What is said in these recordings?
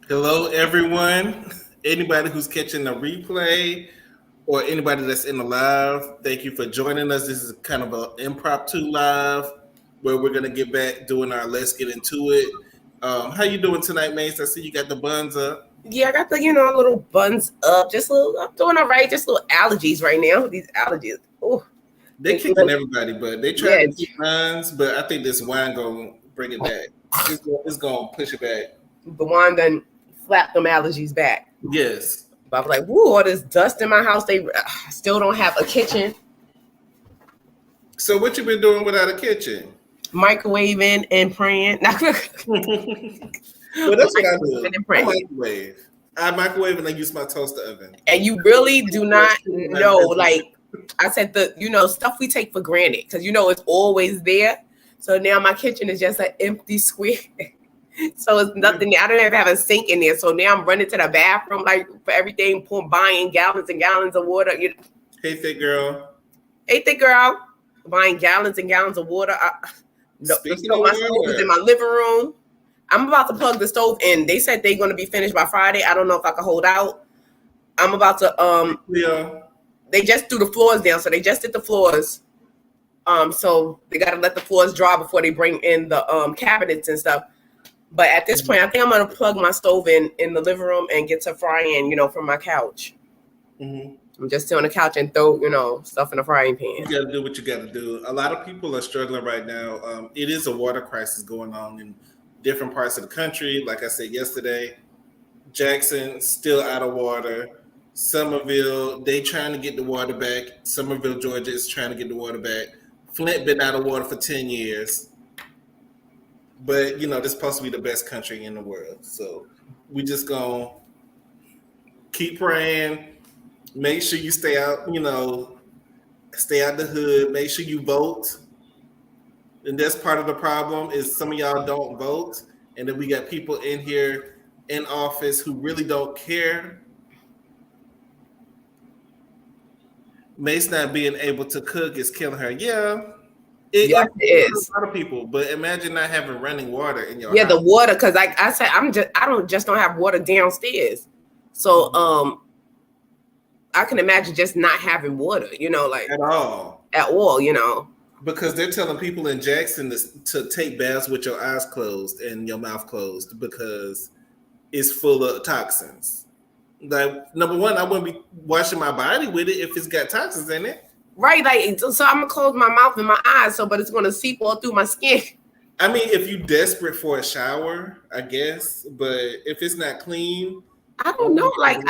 Hello, everyone. Anybody who's catching the replay or anybody that's in the live, thank you for joining us. This is kind of an impromptu live where we're gonna get back doing our let's get into it. How you doing tonight, Mace? I see you got the buns up. Yeah, I got the little buns up, just a little. I'm doing all right. Just little allergies right now. These allergies. Oh, They kicking everybody, but they tried yeah. to keep buns, but I think this wine gonna bring it back. It's gonna push it back. The one done flapped them allergies back. Yes. But I was like, woo, all this dust in my house. They still don't have a kitchen. So what you been doing without a kitchen? Microwaving and praying. Well, that's what I do. I microwave. I microwave and I use my toaster oven. And you really do not know, like I said, the stuff we take for granted because it's always there. So now my kitchen is just an empty square. So it's nothing. I don't even have a sink in there. So now I'm running to the bathroom like for everything, buying gallons and gallons of water. Hey, thick girl. Hey, thick girl. Buying gallons and gallons of water. Speaking of my stove is in my living room. I'm about to plug the stove in. They said they're going to be finished by Friday. I don't know if I can hold out. I'm about to Yeah. They just threw the floors down, so they just did the floors. So they got to let the floors dry before they bring in the cabinets and stuff. But at this point, I think I'm going to plug my stove in the living room and get to frying, from my couch. Mm-hmm. I'm just sit on the couch and throw, stuff in the frying pan. You got to do what you got to do. A lot of people are struggling right now. It is a water crisis going on in different parts of the country. Like I said yesterday, Jackson still out of water. Somerville, they trying to get the water back. Somerville, Georgia is trying to get the water back. Flint been out of water for 10 years. But, this is supposed to be the best country in the world. So we just going to keep praying. Make sure you stay out, stay out the hood. Make sure you vote. And that's part of the problem is some of y'all don't vote. And then we got people in here in office who really don't care. Mace not being able to cook is killing her. Yeah. Yes, it is. A lot of people, but imagine not having running water in your house. Yeah, the water, because like I said, I don't have water downstairs. So I can imagine just not having water, like at all. Because they're telling people in Jackson to take baths with your eyes closed and your mouth closed because it's full of toxins. Like, number one, I wouldn't be washing my body with it if it's got toxins in it. Right, like so I'm gonna close my mouth and my eyes, but it's gonna seep all through my skin. I mean, if you're desperate for a shower, I guess, but if it's not clean, I don't know. Like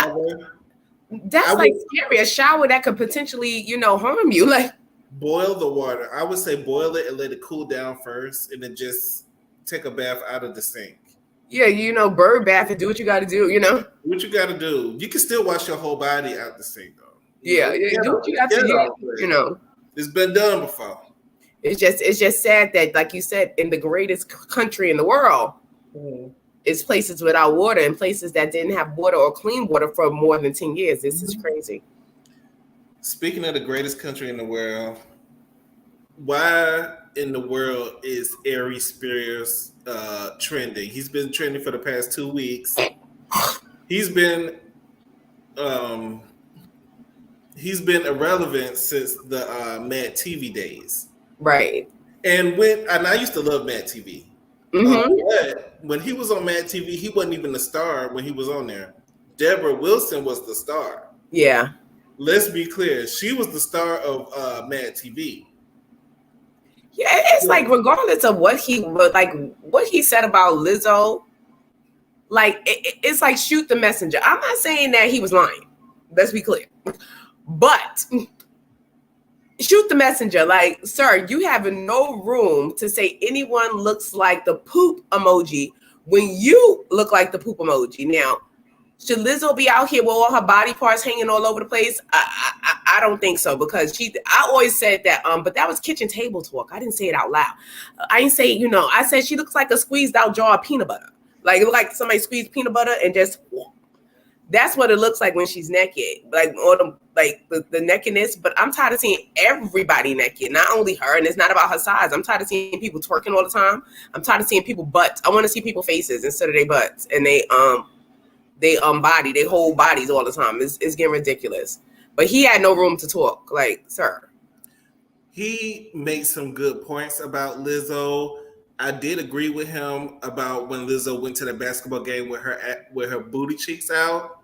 that's scary. A shower that could potentially, harm you. Like boil the water. I would say boil it and let it cool down first, and then just take a bath out of the sink. Yeah, bird bath and do what you got to do. What you got to do. You can still wash your whole body out the sink though. Yeah, do what you got to do. It's been done before. It's just sad that, like you said, in the greatest country in the world, it's places without water and places that didn't have water or clean water for more than 10 years. This is crazy. Speaking of the greatest country in the world, why in the world is Aries Spears trending? He's been trending for the past 2 weeks. He's been irrelevant since the Mad TV days. Right. And I used to love Mad TV. But when he was on Mad TV, he wasn't even the star when he was on there. Deborah Wilson was the star. Yeah. Let's be clear. She was the star of Mad TV. Yeah, it's like regardless of what he said about Lizzo, like it's like shoot the messenger. I'm not saying that he was lying. Let's be clear. But shoot the messenger. Like, sir, you have no room to say anyone looks like the poop emoji when you look like the poop emoji. Now, should Lizzo be out here with all her body parts hanging all over the place? I don't think so because I always said that, but that was kitchen table talk. I didn't say it out loud. I didn't say, I said she looks like a squeezed out jar of peanut butter. Like, it looked like somebody squeezed peanut butter and just, that's what it looks like when she's naked. Like, or the nakedness. But I'm tired of seeing everybody naked, not only her. And it's not about her size. I'm tired of seeing people twerking all the time. I'm tired of seeing people butts. I want to see people faces instead of their butts. And they, they body, they whole bodies all the time. It's getting ridiculous. But he had no room to talk. Like, sir. He makes some good points about Lizzo. I did agree with him about when Lizzo went to the basketball game with her booty cheeks out.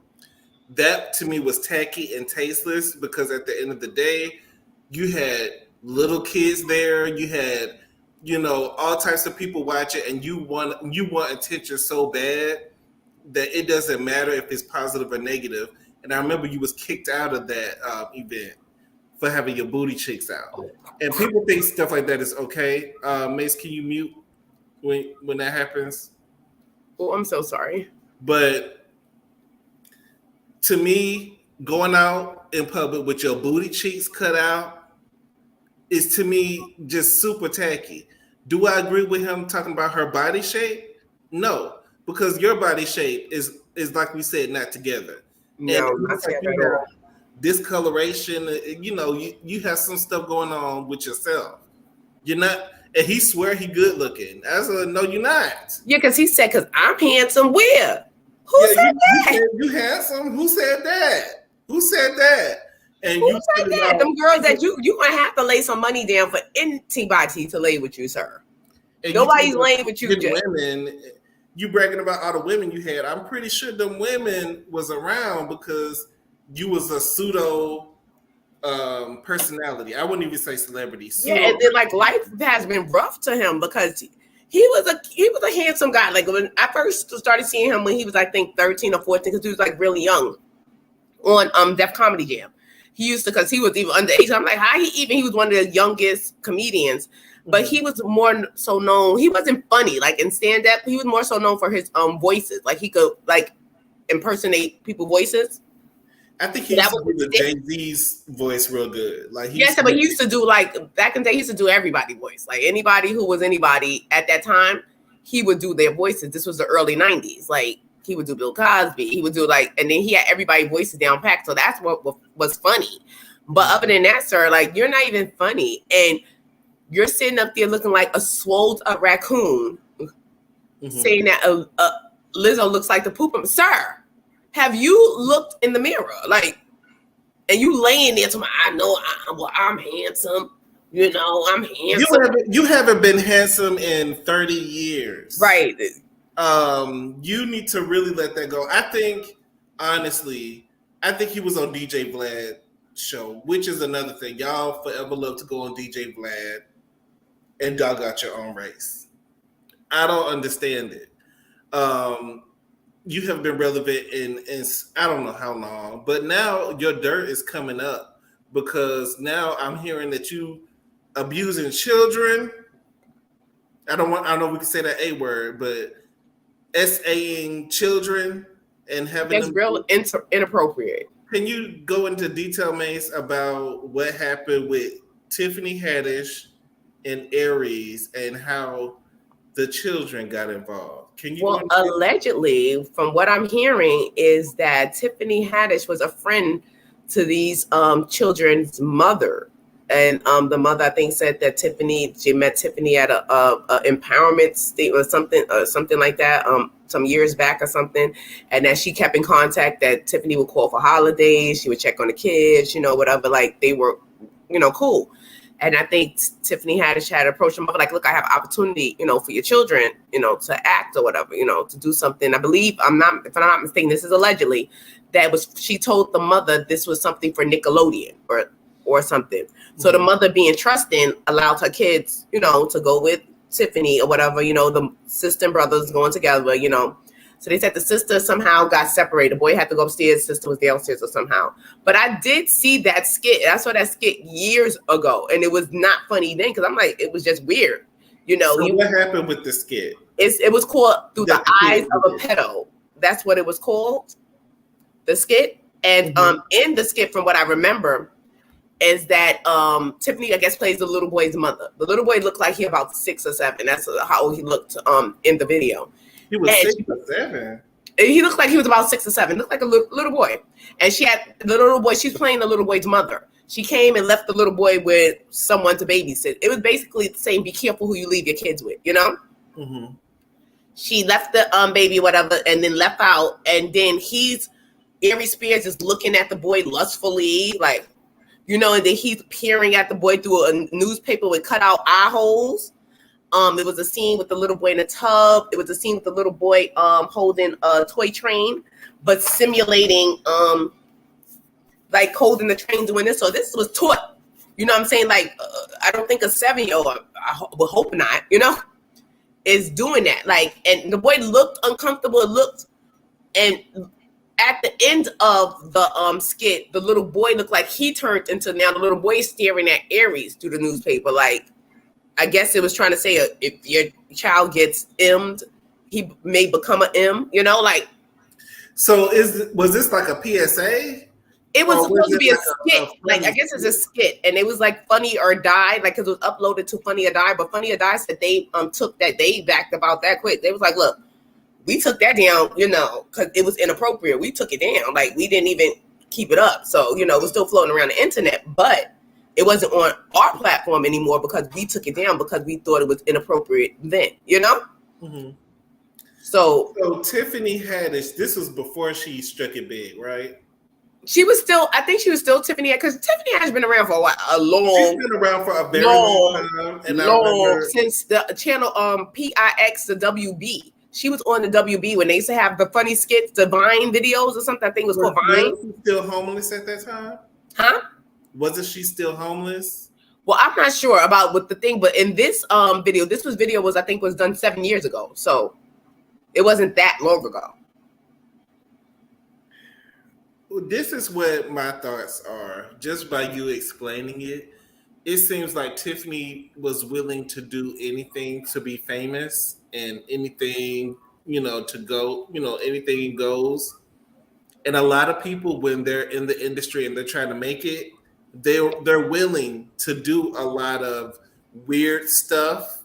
That to me was tacky and tasteless because at the end of the day, you had little kids there, you had all types of people watching, and you want attention so bad that it doesn't matter if it's positive or negative. And I remember you was kicked out of that event for having your booty cheeks out, and people think stuff like that is okay. Mace, can you mute when that happens? Oh, I'm so sorry. But to me, going out in public with your booty cheeks cut out is, to me, just super tacky. Do I agree with him talking about her body shape? No, because your body shape is like we said, not together. No, and not together. Discoloration, you have some stuff going on with yourself. You're not, and he swear he good looking. I said, no, you're not. Yeah, because he said, because I'm handsome. Where? Who said that? You handsome? Who said that? Who said that? And who said that? Them girls that you gonna have to lay some money down for anybody to lay with you, sir. And nobody's laying with you. Women, you bragging about all the women you had. I'm pretty sure them women was around because you was a pseudo personality. I wouldn't even say celebrity. Yeah, and then like life has been rough to him because he was a handsome guy. Like when I first started seeing him when he was, I think, 13 or 14, because he was like really young on Def Comedy Jam. He used to, because he was even underage. I'm like, how he was one of the youngest comedians, but he was more so known. He wasn't funny like in stand up. He was more so known for his voices. Like he could like impersonate people's voices. I think he used to do the Jay-Z's voice real good. Like but he used to do, like, back in the day, he used to do everybody's voice. Like anybody who was anybody at that time, he would do their voices. This was the early 90s. Like he would do Bill Cosby. He would do and then he had everybody's voices down packed. So that's what was funny. But other than that, sir, like you're not even funny. And you're sitting up there looking like a swolled up raccoon saying that Lizzo looks like the poop. Sir, have you looked in the mirror? Like, and you laying there to me, I know I'm handsome. I'm handsome. You haven't been handsome in 30 years. Right. You need to really let that go. I think, honestly, he was on DJ Vlad's show, which is another thing. Y'all forever love to go on DJ Vlad and y'all got your own race. I don't understand it. You have been relevant in I don't know how long, but now your dirt is coming up because now I'm hearing that you abusing children. I don't know if we can say that A word, but SAing children and having that's real inappropriate. Can you go into detail, Mace, about what happened with Tiffany Haddish and Aries and how the children got involved? Can you? Well, allegedly, from what I'm hearing, is that Tiffany Haddish was a friend to these children's mother, and the mother, I think, said that she met Tiffany at a empowerment state or something like that, some years back or something, and that she kept in contact. That Tiffany would call for holidays, she would check on the kids, whatever. Like they were, cool. And I think Tiffany Haddish had approached him like, look, I have opportunity, for your children, to act or whatever, to do something. I believe, if I'm not mistaken, this is allegedly, she told the mother this was something for Nickelodeon or something. So the mother, being trusting, allowed her kids, to go with Tiffany or whatever, the sister and brothers going together, So they said the sister somehow got separated. The boy had to go upstairs. Sister was downstairs or somehow. But I did see that skit. I saw that skit years ago, and it was not funny then because I'm like, it was just weird. So what happened with the skit? It was called Through the Eyes of a Pedo. That's what it was called, the skit. And in the skit, from what I remember, is that Tiffany, I guess, plays the little boy's mother. The little boy looked like he about 6 or 7. That's how old he looked in the video. He was 6 or 7. He looked like he was about 6 or 7. Looked like a little boy. And she had the little boy. She's playing the little boy's mother. She came and left the little boy with someone to babysit. It was basically saying, be careful who you leave your kids with, Mm-hmm. she left the baby, whatever, and then left out. And then Aries Spears is looking at the boy lustfully, like, you know, and then he's peering at the boy through a newspaper with cut out eye holes. It was a scene with the little boy in a tub. It was a scene with the little boy holding a toy train, but simulating like holding the train doing this. So this was taught, you know what I'm saying? Like, I don't think a 7-year-old, I would hope not, you know, is doing that. Like, and the boy looked uncomfortable. It looked, and at the end of the skit, the little boy looked like he turned into, now the little boy is staring at Aries through the newspaper. Like, I guess it was trying to say if your child gets M'd, he may become an M, you know, like. So was this like a PSA? It was supposed to be a skit. Like, I guess it's a skit. And it was like Funny or Die, like, because it was uploaded to Funny or Die. But Funny or Die said they took that, they backed about that quick. They was like, look, we took that down, you know, because it was inappropriate. We took it down. Like, we didn't even keep it up. So, you know, it was still floating around the internet. But it wasn't on our platform anymore because we took it down because we thought it was inappropriate then, you know? Mm-hmm. So Tiffany Haddish, this was before she struck it big, right? I think she was still Tiffany, because Tiffany has been around for a while, she's been around for a very long time. And I remember since the channel PIX, the WB. She was on the WB when they used to have the funny skits, the Vine videos or something. I think it was called Vine. Was she still homeless at that time? Huh? Wasn't she still homeless? Well, I'm not sure about what the thing, but in this video was I think was done 7 years ago. So it wasn't that long ago. Well, this is what my thoughts are. Just by you explaining it, it seems like Tiffany was willing to do anything to be famous and anything, you know, to go, you know, anything goes. And a lot of people, when they're in the industry and they're trying to make it, they're willing to do a lot of weird stuff.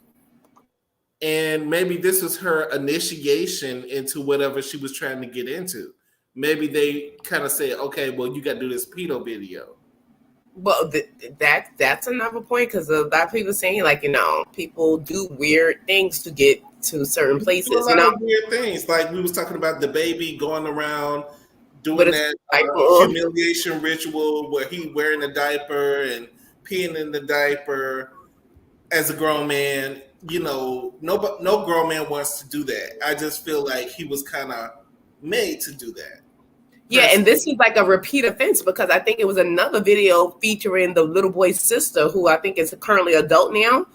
And maybe this was her initiation into whatever she was trying to get into. Maybe they kind of say, okay, well, you got to do this pedo video. Well, that's another point, because a lot of people saying, like, you know, people do weird things to get to certain places. A lot of weird things, like we was talking about the baby going around doing that humiliation ritual where he wearing a diaper and peeing in the diaper as a grown man. You know, no grown man wants to do that. I just feel like he was kind of made to do that. Yeah, and this is like a repeat offense, because I think it was another video featuring the little boy's sister, who I think is currently adult now.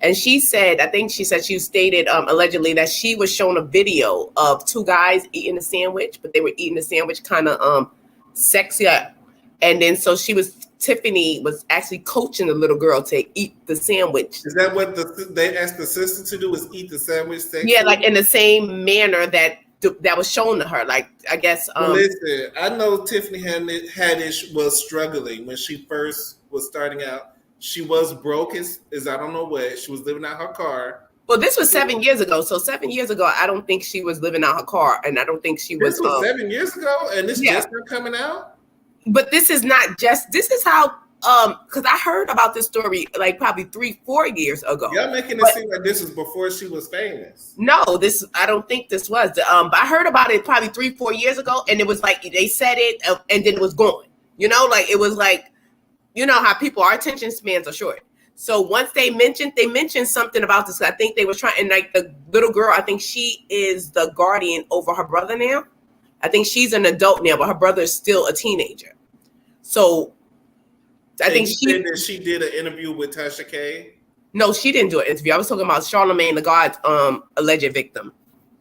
And she said she stated allegedly that she was shown a video of two guys eating a sandwich, but they were eating the sandwich kind of sexy. And then so Tiffany was actually coaching the little girl to eat the sandwich. Is that what they asked the sister to do, is eat the sandwich? Yeah, like in the same manner that was shown to her. Like, I guess. Listen, I know Tiffany Haddish was struggling when she first was starting out. She was broke as I don't know what. She was living out her car. Well, this was 7 years ago. So 7 years ago, I don't think she was living out her car, and I don't think she was. This was 7 years ago, and this just not coming out. But this is not just. This is how. Because I heard about this story like probably 3-4 years ago. Y'all making it seem like this was before she was famous. No, I don't think this was. But I heard about it probably 3-4 years ago, and it was like they said it, and then it was gone. You know, like it was like, you know how our attention spans are short. So once they mentioned something about this, I think they were trying, and like the little girl, I think she is the guardian over her brother now. I think she's an adult now, but her brother is still a teenager. So I think she did an interview with Tasha K. No, she didn't do an interview. I was talking about Charlamagne the God's alleged victim.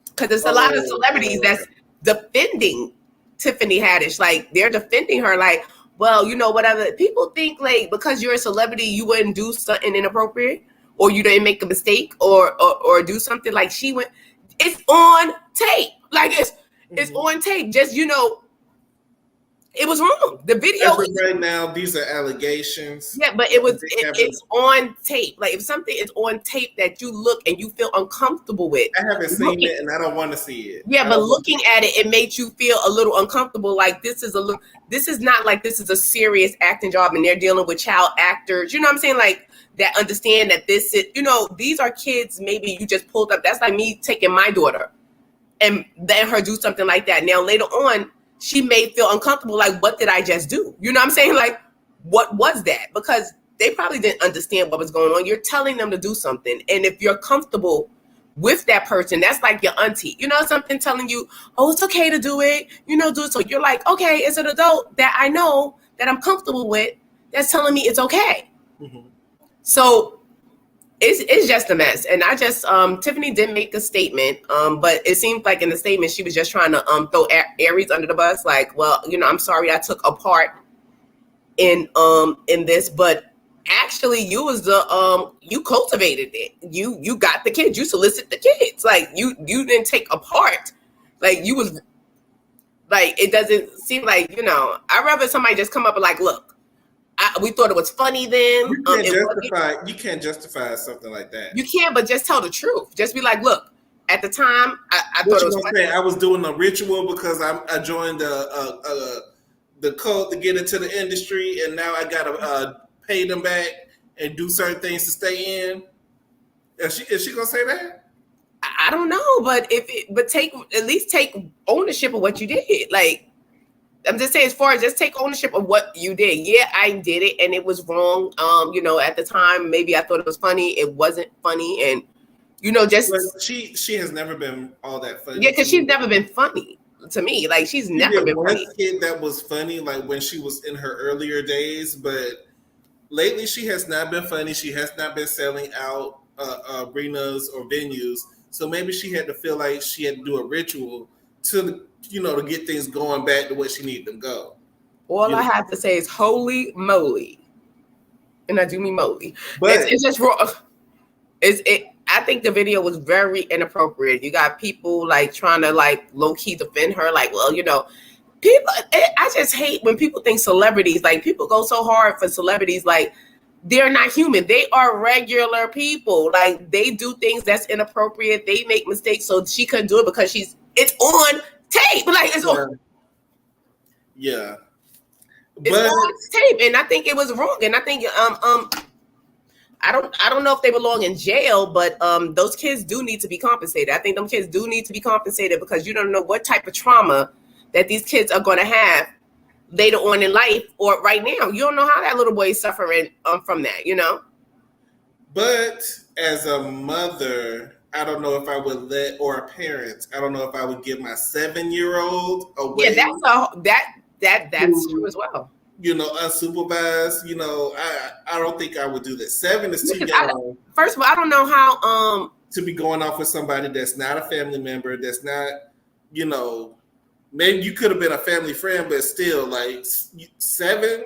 Because there's a lot of celebrities that's defending Tiffany Haddish. Like, they're defending her like, well, you know, whatever. People think like because you're a celebrity, you wouldn't do something inappropriate, or you didn't make a mistake, or do something like she went. It's on tape. Like it's on tape. Just, you know, it was wrong. The video right now, these are allegations. Yeah, but it's on tape. Like, if something is on tape that you look and you feel uncomfortable with. I haven't seen it and I don't want to see it. Yeah, but looking at it, it makes you feel a little uncomfortable. Like, this is not like this is a serious acting job and they're dealing with child actors. You know what I'm saying? Like, that understand that this is, these are kids maybe you just pulled up. That's like me taking my daughter and letting her do something like that. Now, later on, she may feel uncomfortable, like, what did I just do? You know what I'm saying? Like, what was that? Because they probably didn't understand what was going on. You're telling them to do something. And if you're comfortable with that person, that's like your auntie, something telling you, oh, it's okay to do it, do it. So you're like, okay, it's an adult that I know that I'm comfortable with that's telling me it's okay. Mm-hmm. So it's just a mess. And I just, Tiffany did make a statement, but it seemed like in the statement, she was just trying to throw Aries under the bus. Like, well, I'm sorry I took a part in this, but actually you was you cultivated it. You got the kids, you solicit the kids. Like you didn't take a part. Like you was like, it doesn't seem like, I'd rather somebody just come up and like, look, we thought it was funny then. You can't justify something like that. You can't, but just tell the truth. Just be like, look, at the time, I thought it was funny. I was doing a ritual because I joined the cult to get into the industry, and now I gotta pay them back and do certain things to stay in. Is she gonna say that? I don't know, but at least take ownership of what you did. Like, I'm just saying, as far as just take ownership of what you did. Yeah, I did it and it was wrong. At the time, maybe I thought it was funny. It wasn't funny. And, just. But she has never been all that funny. Yeah, because she's never been funny to me. Like, she's never been funny. One kid that was funny, like when she was in her earlier days. But lately, she has not been funny. She has not been selling out arenas or venues. So maybe she had to feel like she had to do a ritual to get things going back to where she needed them to go. All I have to say is holy moly. And I do mean moly. But it's just wrong. I think the video was very inappropriate. You got people like trying to like low-key defend her. Like, well, people, I just hate when people think celebrities, like people go so hard for celebrities, like they're not human. They are regular people. Like they do things that's inappropriate. They make mistakes. So she couldn't do it because it's on tape. Like it's on. Yeah. It's on tape. And I think it was wrong. And I think I don't know if they belong in jail, but those kids do need to be compensated. I think them kids do need to be compensated because you don't know what type of trauma that these kids are going to have later on in life or right now. You don't know how that little boy is suffering from that, But as a mother, I don't know if I would or a parent, I don't know if I would give my 7-year-old away. Yeah, that's true as well. Unsupervised. I don't think I would do that. 7 is too young. First of all, I don't know how to be going off with somebody that's not a family member, that's not, maybe you could have been a family friend, but still, like 7.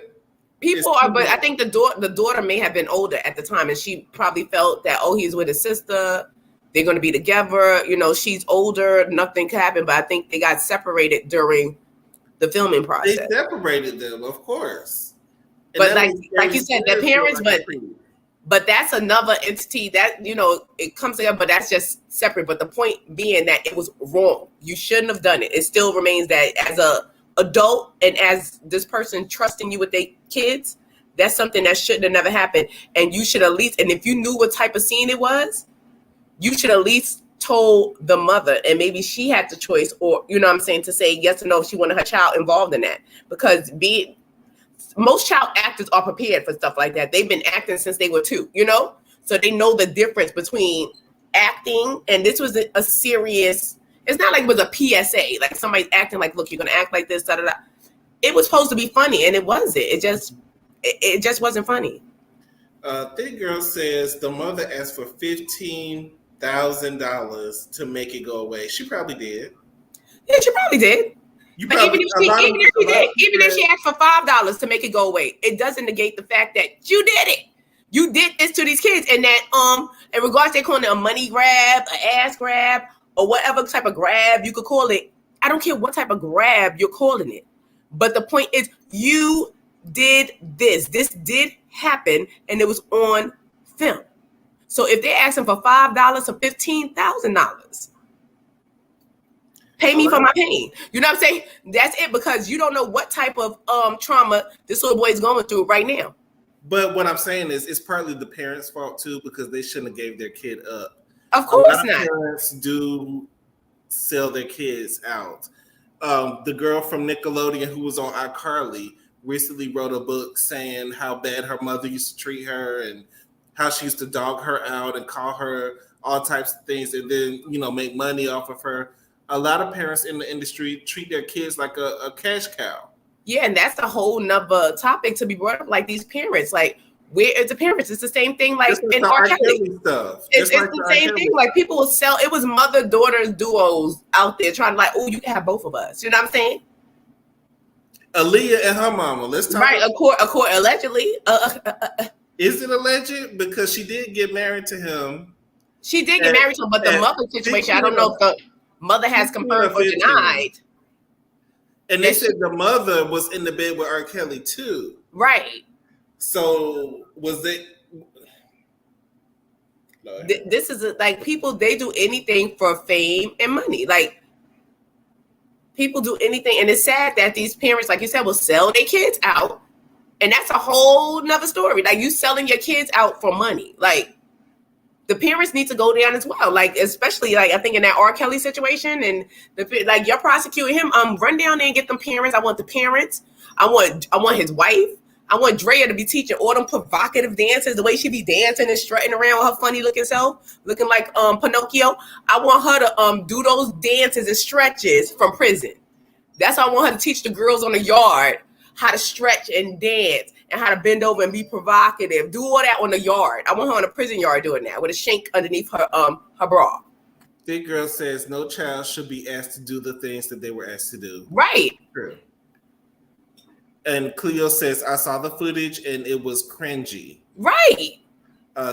People are, but I think the daughter may have been older at the time, and she probably felt that he's with his sister. They're going to be together. She's older. Nothing could happen. But I think they got separated during the filming process. They separated them, of course. And but like you said, their parents, but that's another entity that, it comes together, but that's just separate. But the point being that it was wrong. You shouldn't have done it. It still remains that as a adult and as this person trusting you with their kids, that's something that shouldn't have never happened. And you should at least, and if you knew what type of scene it was, you should at least told the mother, and maybe she had the choice, or to say yes or no if she wanted her child involved in that. Because most child actors are prepared for stuff like that. They've been acting since they were 2, so they know the difference between acting, and this was a serious. It's not like it was a PSA, like somebody's acting like, look, you're gonna act like this, da da da. It was supposed to be funny, and it wasn't. It just wasn't funny. Thick Girl says the mother asked for $15,000 to make it go away. She probably did. Yeah, she probably did. But even if she asked for $5 to make it go away, it doesn't negate the fact that you did it. You did this to these kids, and that in regards to calling it a money grab, an ass grab, or whatever type of grab you could call it. I don't care what type of grab you're calling it. But the point is, you did this. This did happen, and it was on film. So if they're asking for $5 or $15,000, pay me for my pain. You know what I'm saying? That's it, because you don't know what type of trauma this little boy is going through right now. But what I'm saying is, it's partly the parents' fault too, because they shouldn't have gave their kid up. Of A lot course of not. parents do sell their kids out. The girl from Nickelodeon who was on iCarly recently wrote a book saying how bad her mother used to treat her and how she used to dog her out and call her all types of things and then, make money off of her. A lot of parents in the industry treat their kids like a cash cow. Yeah, and that's a whole nother topic to be brought up. Like these parents, like where is the parents? It's the same thing like Just like in the R. R. Kelly. Kelly stuff. It's Just like the the R. same Kelly thing. Like people will sell. It was mother-daughter duos out there trying to like, oh, you can have both of us. You know what I'm saying? Aaliyah and her mama. Let's talk. Right. Accord, allegedly. Is it alleged? Because she did get married to him. She did get married to him, but the mother situation, I don't know if the mother has confirmed or denied. And they said the mother was in the bed with R. Kelly too. Right. So was it? This is like people, they do anything for fame and money. Like people do anything. And it's sad that these parents, like you said, will sell their kids out. And that's a whole nother story. Like you selling your kids out for money. Like the parents need to go down as well. Like, especially like I think in that R. Kelly situation and like you're prosecuting him. Run down there and get them parents. I want the parents. I want his wife. I want Drea to be teaching all them provocative dances, the way she be dancing and strutting around with her funny looking self, looking like Pinocchio. I want her to do those dances and stretches from prison. That's how I want her to teach the girls on the yard how to stretch and dance and how to bend over and be provocative. Do all that on the yard. I want her on the prison yard doing that with a shank underneath her bra. Big Girl says no child should be asked to do the things that they were asked to do. Right. True. And Cleo says, I saw the footage and it was cringy. Right.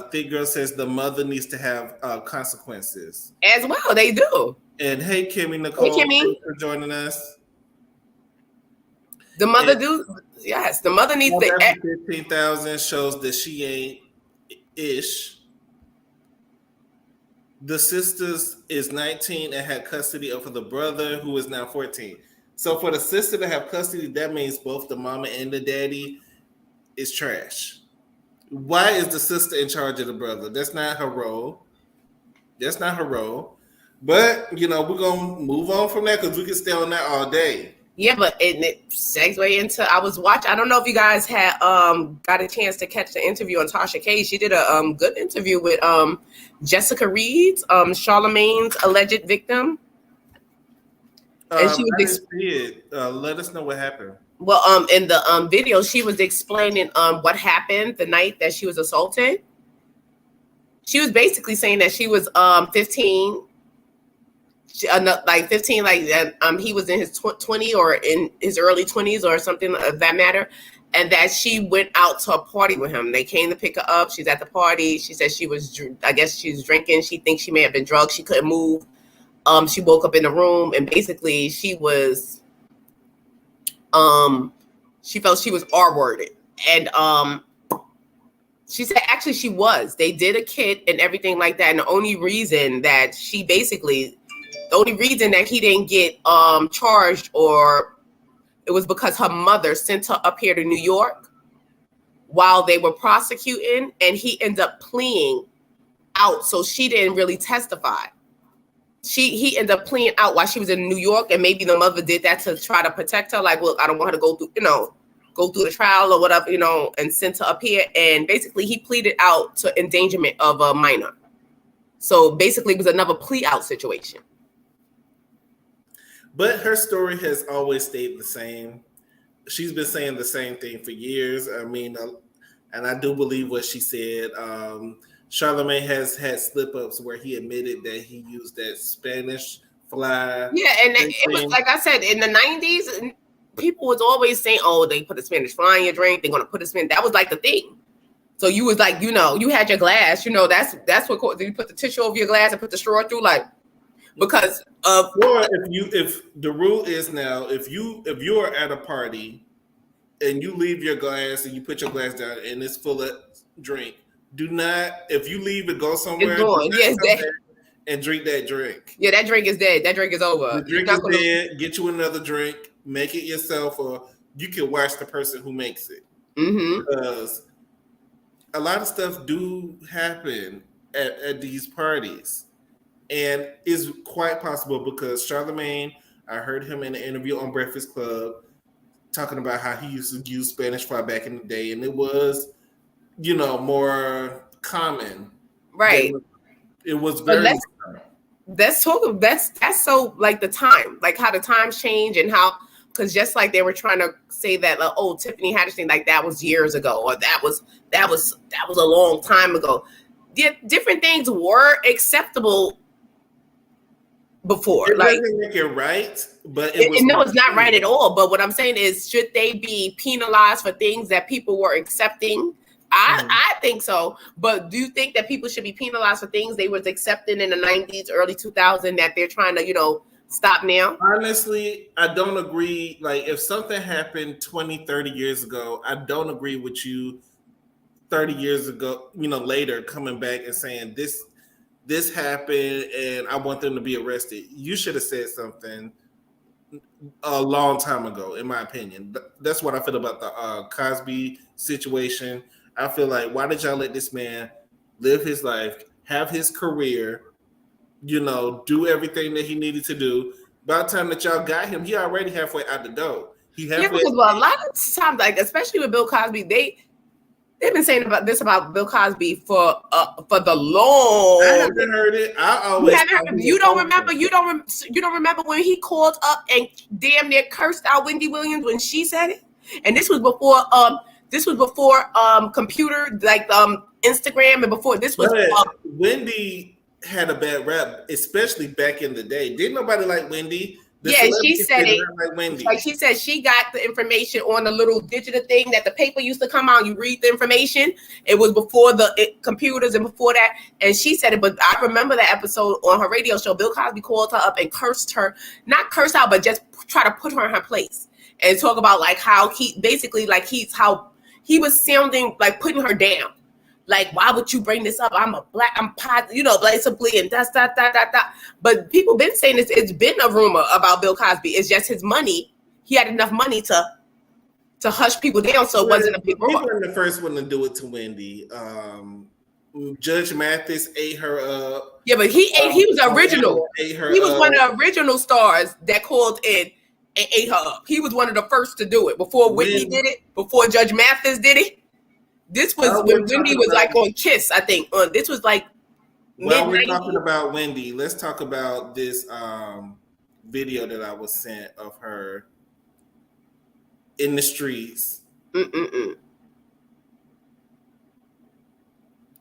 Thick Girl says the mother needs to have consequences. As well, they do. And hey, Kimmy Nicole, hey, Kimmy. Thanks for joining us. The mother yes, the mother needs to. 15,000 shows that she ain't ish. The sisters is 19 and had custody over the brother who is now 14. So for the sister to have custody, that means both the mama and the daddy is trash. Why is the sister in charge of the brother? That's not her role. But, we're going to move on from that because we can stay on that all day. Yeah, but it segue into, I don't know if you guys had got a chance to catch the interview on Tasha K. She did a good interview with Jessica Reed, Charlamagne's alleged victim. And she was I didn't see it. Let us know what happened. Well, in the video, she was explaining what happened the night that she was assaulted. She was basically saying that she was 15. Like 15, like he was in his 20 or in his early 20s or something of that matter, and that she went out to a party with him. They came to pick her up. She's at the party. She said she was drinking. She thinks she may have been drugged. She couldn't move. She woke up in the room and basically she was she felt she was R-worded, and she said actually she was. They did a kit and everything like that, and the only reason that he didn't get charged, or it was because her mother sent her up here to New York while they were prosecuting, and he ended up pleading out, so she didn't really testify. He ended up pleading out while she was in New York, and maybe the mother did that to try to protect her. Like, look, I don't want her to go through the trial or whatever, and sent her up here. And basically, he pleaded out to endangerment of a minor. So basically, it was another plea out situation. But her story has always stayed the same. She's been saying the same thing for years. I mean, and I do believe what she said. Charlamagne has had slip-ups where he admitted that he used that Spanish fly. Yeah, and it was, like I said, in the 90s, people was always saying, oh, they put a Spanish fly in your drink. They're going to put a Spanish. That was like the thing. So you was like, you had your glass. That's what you put the tissue over your glass and put the straw through, like, because of. Or if the rule is now, if you are at a party and you leave your glass and you put your glass down and it's full of drink, do not, if you leave it, go somewhere and drink that drink. Yeah, that drink is dead. That drink is over. The drink is dead. Get you another drink. Make it yourself, or you can watch the person who makes it. Mm-hmm. Because a lot of stuff do happen at these parties. And is quite possible because Charlemagne, I heard him in an interview on Breakfast Club talking about how he used to use Spanish fly back in the day, and it was, more common Right. than it was But very common. let's talk of that's so like the time, like how the times change and how, because just like they were trying to say that oh, Tiffany Haddish thing, like that was years ago, or that was a long time ago. Different things were acceptable before. It Like, doesn't make it right, but it was. no, it's not right at all. But what I'm saying is, should they be penalized for things that people were accepting? I think so. But do you think that people should be penalized for things they was accepting in the 90s, early 2000s that they're trying to, stop now? Honestly, I don't agree. Like, if something happened 20, 30 years ago, I don't agree with you 30 years ago, later coming back and saying this happened and I want them to be arrested. You should have said something a long time ago, in my opinion. That's what I feel about the Cosby situation. I feel like, why did y'all let this man live his life, have his career, do everything that he needed to do? By the time that y'all got him, he already halfway out the door. Yeah, because a lot of times, like especially with Bill Cosby, they've been saying about Bill Cosby for the long. I haven't heard it. I always. You don't remember when he called up and damn near cursed out Wendy Williams when she said it, and this was before computer, like Instagram, and before this was. Wendy had a bad rap, especially back in the day. Didn't nobody like Wendy? She said it. Like she said, she got the information on the little digital thing that the paper used to come out. You read the information. It was before the computers and before that. And she said it, but I remember that episode on her radio show. Bill Cosby called her up and cursed her, not curse out, but just try to put her in her place and talk about like how he was sounding like putting her down. Like, why would you bring this up? I'm positive, basically, and da. But people been saying this. It's been a rumor about Bill Cosby. It's just his money. He had enough money to hush people down, so it wasn't a big rumor. He wasn't the first one to do it to Wendy. Judge Mathis ate her up. Yeah, but he was original. He was one of the original stars that called in and ate her up. He was one of the first to do it before Whitney did it. Before Judge Mathis did it. This was when Wendy was like on Kiss, I think. This was like. Well, we're talking about Wendy. Let's talk about this video that I was sent of her in the streets.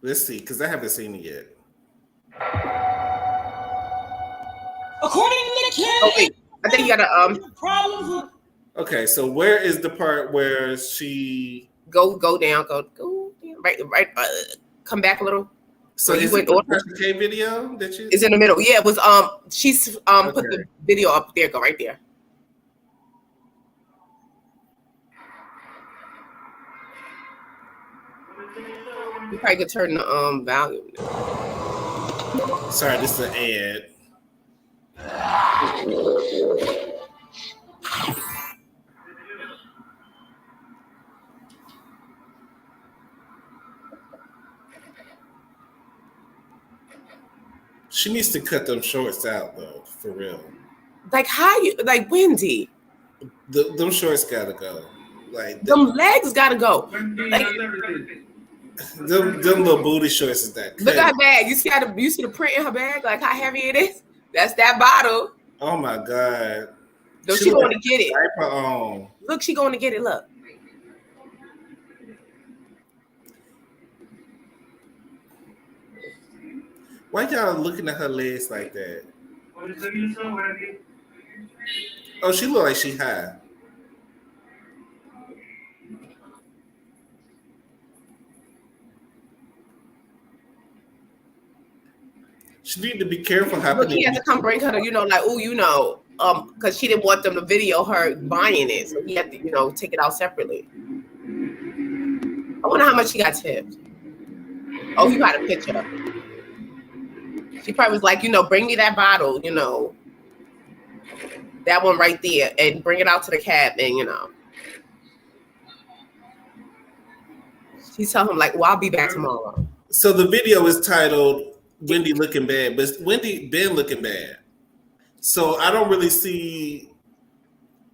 Let's see, because I haven't seen it yet. According to the candidate, I think you gotta Okay, so where is the part where she go down, go down, right, come back a little. So is it the Pressure K video that you? It's in the middle. Yeah, it was she's put the video up there. Go right there. You probably could turn the volume. Sorry, this is an ad. She needs to cut them shorts out, though, for real. Like how you like Wendy? Them shorts gotta go. Like them legs gotta go. Like, them little booty shorts is that. Look at her bag. You see the print in her bag? Like how heavy it is? That's that bottle. Oh my god. No, she going to get it. Diaper on. Look, she going to get it. Look. Why y'all looking at her legs like that? Oh, she look like she high. She need to be careful how. Look, he had to come bring her to, because she didn't want them to video her buying it, so he had to, take it out separately. I wonder how much she got tipped. Oh, he got a picture. She probably was like, bring me that bottle, that one right there, and bring it out to the cab, and He's telling him like, "Well, I'll be back tomorrow." So the video is titled "Wendy looking bad," but Wendy been looking bad. So I don't really see.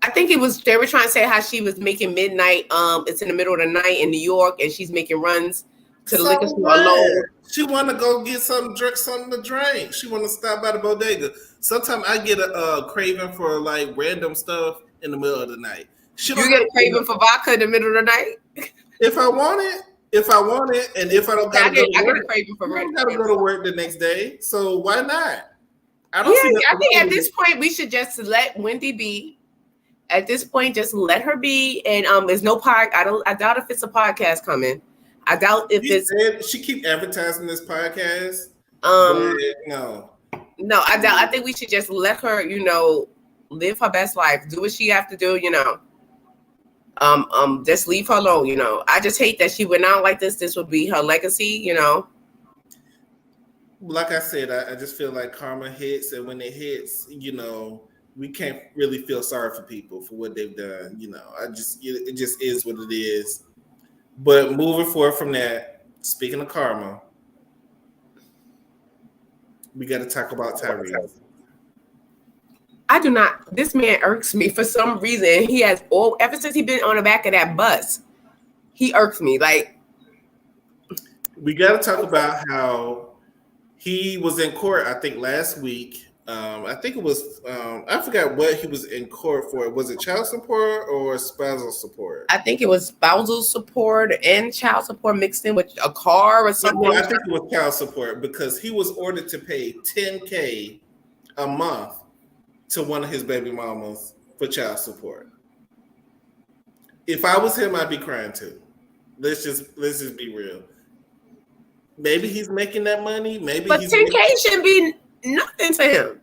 I think they were trying to say how she was making midnight. It's in the middle of the night in New York, and she's making runs to the liquor store alone. She want to go get something to drink. She want to stop by the bodega. Sometimes I get a craving for like random stuff in the middle of the night. You get a craving for vodka in the middle of the night? If I want it, and if I don't gotta go to work, I don't gotta go to work the next day. So why not? I think at this point we should just let Wendy be. At this point, just let her be. And there's no podcast. I doubt if it's a podcast coming. I doubt if she keep advertising this podcast. No, I doubt. I think we should just let her, live her best life, do what she have to do, just leave her alone, I just hate that she went out like this. This would be her legacy, Like I said, I just feel like karma hits, and when it hits, we can't really feel sorry for people for what they've done. It just is what it is. But moving forward from that, speaking of karma, we got to talk about Tyrese. I do not. This man irks me for some reason. He has ever since he's been on the back of that bus, he irks me. Like, we got to talk about how he was in court, I think last week. I think it was, I forgot what he was in court for. Was it child support or spousal support? I think it was spousal support and child support mixed in with a car or something. Well, I think it was child support because he was ordered to pay $10,000 a month to one of his baby mamas for child support. If I was him, I'd be crying too. Let's just be real. Maybe he's making that money. But $10,000 shouldn't be nothing to him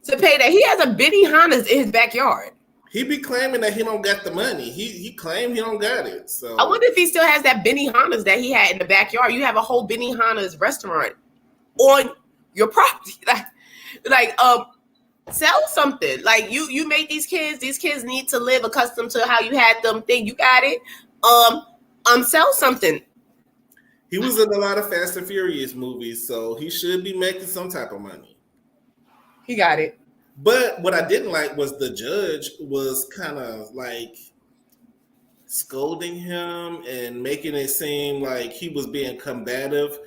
to pay that. He has a Benny Hanna's in his backyard. He be claiming that he don't got the money. He claimed he don't got it. So I wonder if he still has that Benny Hanna's that he had in the backyard. You have a whole Benny Hanna's restaurant on your property. Like sell something. Like you made these kids need to live accustomed to how you had them think you got it. Sell something. He was in a lot of Fast and Furious movies, so he should be making some type of money. He got it. But what I didn't like was the judge was kind of like scolding him and making it seem like he was being combative.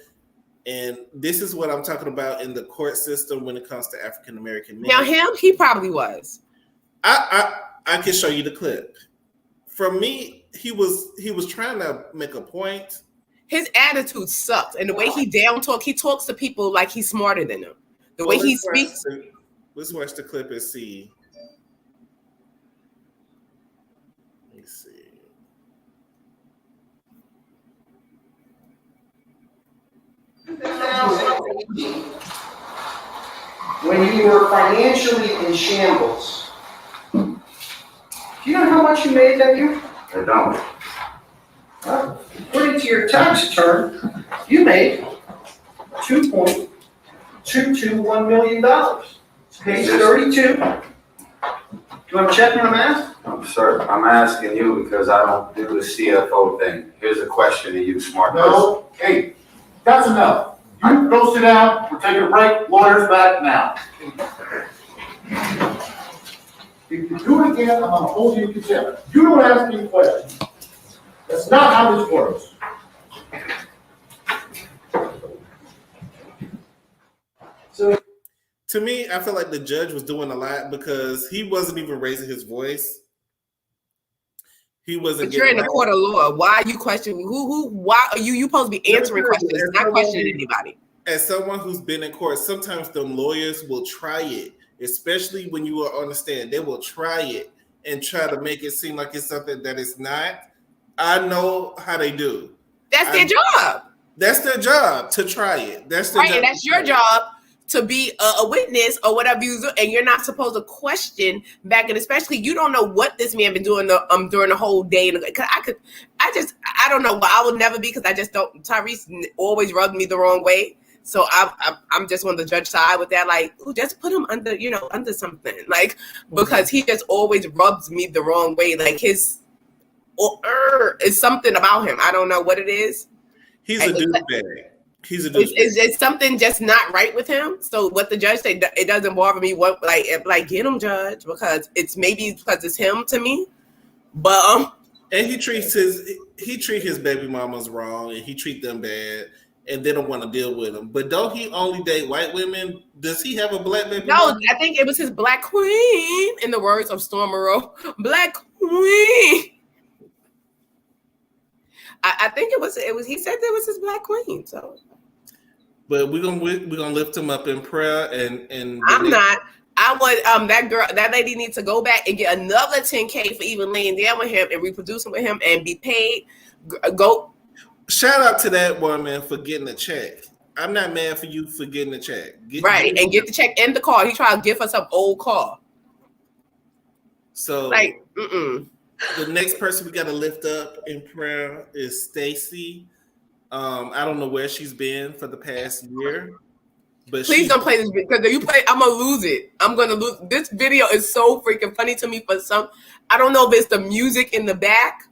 And this is what I'm talking about in the court system when it comes to African American men. Now he probably was. I can show you the clip. For me, he was trying to make a point. His attitude sucks, and the way he talks to people like he's smarter than them. The way he speaks. Let's watch the clip and see. Let me see. When you were financially in shambles, do you know how much you made that year? I don't. Well, according to your tax return, you made $2.221 million. Page 32. Do you want to check my math? I'm sorry. I'm asking you because I don't do the CFO thing. Here's a question to you, smart person. No, hey, that's enough. You go sit down. We're taking a break. Lawyers back now. If you do it again, I'm gonna hold you in contempt. You don't ask me questions. That's not how this works. So, to me, I feel like the judge was doing a lot because he wasn't even raising his voice. He wasn't. But you're in the court of law. Why are you questioning who? Why are you supposed to be answering questions, not questioning anybody? As someone who's been in court, sometimes the lawyers will try it, especially when you are on the stand. They will try it and try to make it seem like it's something that it's not. I know how they do. That's their job. That's their job to try it. That's their job. And that's your job to be a witness or whatever you do, and you're not supposed to question back. And especially, you don't know what this man been doing during the whole day. Because I don't know what I will never be because I just don't. Tyrese always rubbed me the wrong way. So I'm just on the judge side with that. Like, just put him under, under something. Like, because he just always rubs me the wrong way. Like it's something about him. I don't know what it is. He's a douchebag. He's a douchebag. Is something just not right with him? So what the judge said, it doesn't bother me. What like get him, judge, because it's him to me. But and he treats his baby mamas wrong, and he treat them bad, and they don't want to deal with him. But don't he only date white women? Does he have a black baby? No, mama? I think it was his black queen. In the words of Storm Moreau, black queen. I think it was. He said it was his black queen. So, but we're gonna lift him up in prayer, and I'm not. I want that lady needs to go back and get another $10K for even laying down with him and reproducing with him and be paid. Go. Shout out to that woman for getting a check. I'm not mad for you for getting a check. Get the check and the car. He tried to give us some old car. So the next person we got to lift up in prayer is Stacy. I don't know where she's been for the past year. But please don't play this because if you play, I'm gonna lose it. I'm gonna lose. This video is so freaking funny to me for some. I don't know if it's the music in the back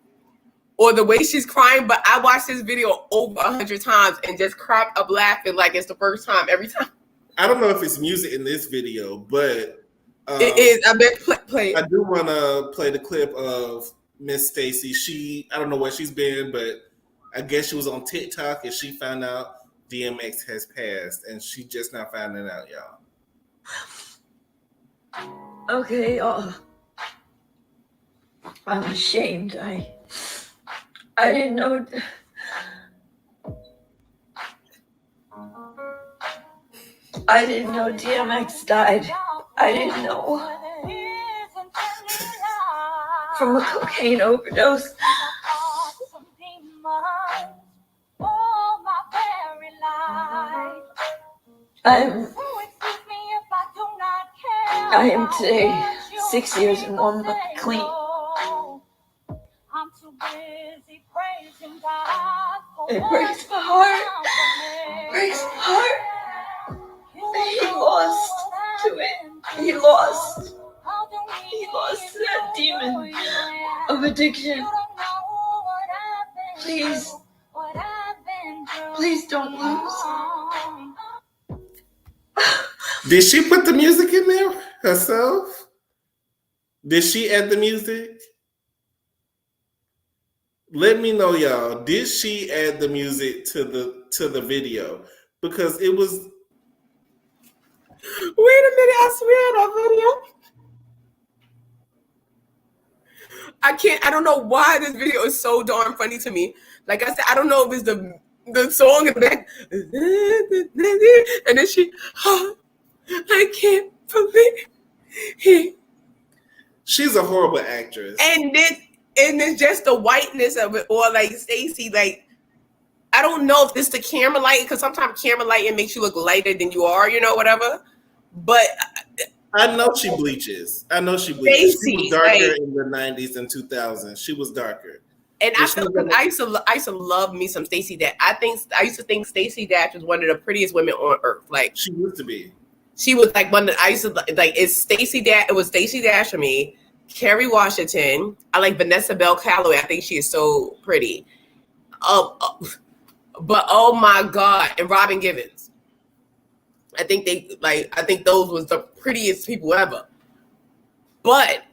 or the way she's crying, but I watched this video over 100 times and just cracked up laughing like it's the first time every time. I don't know if it's music in this video, but it is. I bet play it. I do want to play the clip of Miss Stacy. I don't know where she's been, but I guess she was on TikTok and she found out DMX has passed, and she just now finding out, y'all. Okay, I'm ashamed. I didn't know. I didn't know DMX died. I didn't know. From a cocaine overdose. I am today 6 years and 1 month clean. It breaks my heart. Breaks my heart. He lost to it. He lost to that demon of addiction. Please don't lose. Did she put the music in there herself? Did she add the music? Let me know, y'all. Did she add the music to the video? Because it was. Wait a minute, I swear that video. I don't know why this video is so darn funny to me. Like I said, I don't know if it's the song in the back. And then she, I can't believe it. She's a horrible actress. And it's just the whiteness of it, or like Stacy, like I don't know if it's the camera light, because sometimes camera lighting makes you look lighter than you are, whatever. But I know she bleaches. Stacy, she was darker in the 90s and 2000s. She was darker. And I used to love me some Stacey Dash. I used to think Stacey Dash was one of the prettiest women on earth. Like she used to be. She was like one that I used to like. It's Stacey Dash. It was Stacey Dash for me. Kerry Washington. I like Vanessa Bell Calloway. I think she is so pretty. But oh my God, and Robin Givens. I think those was the prettiest people ever. But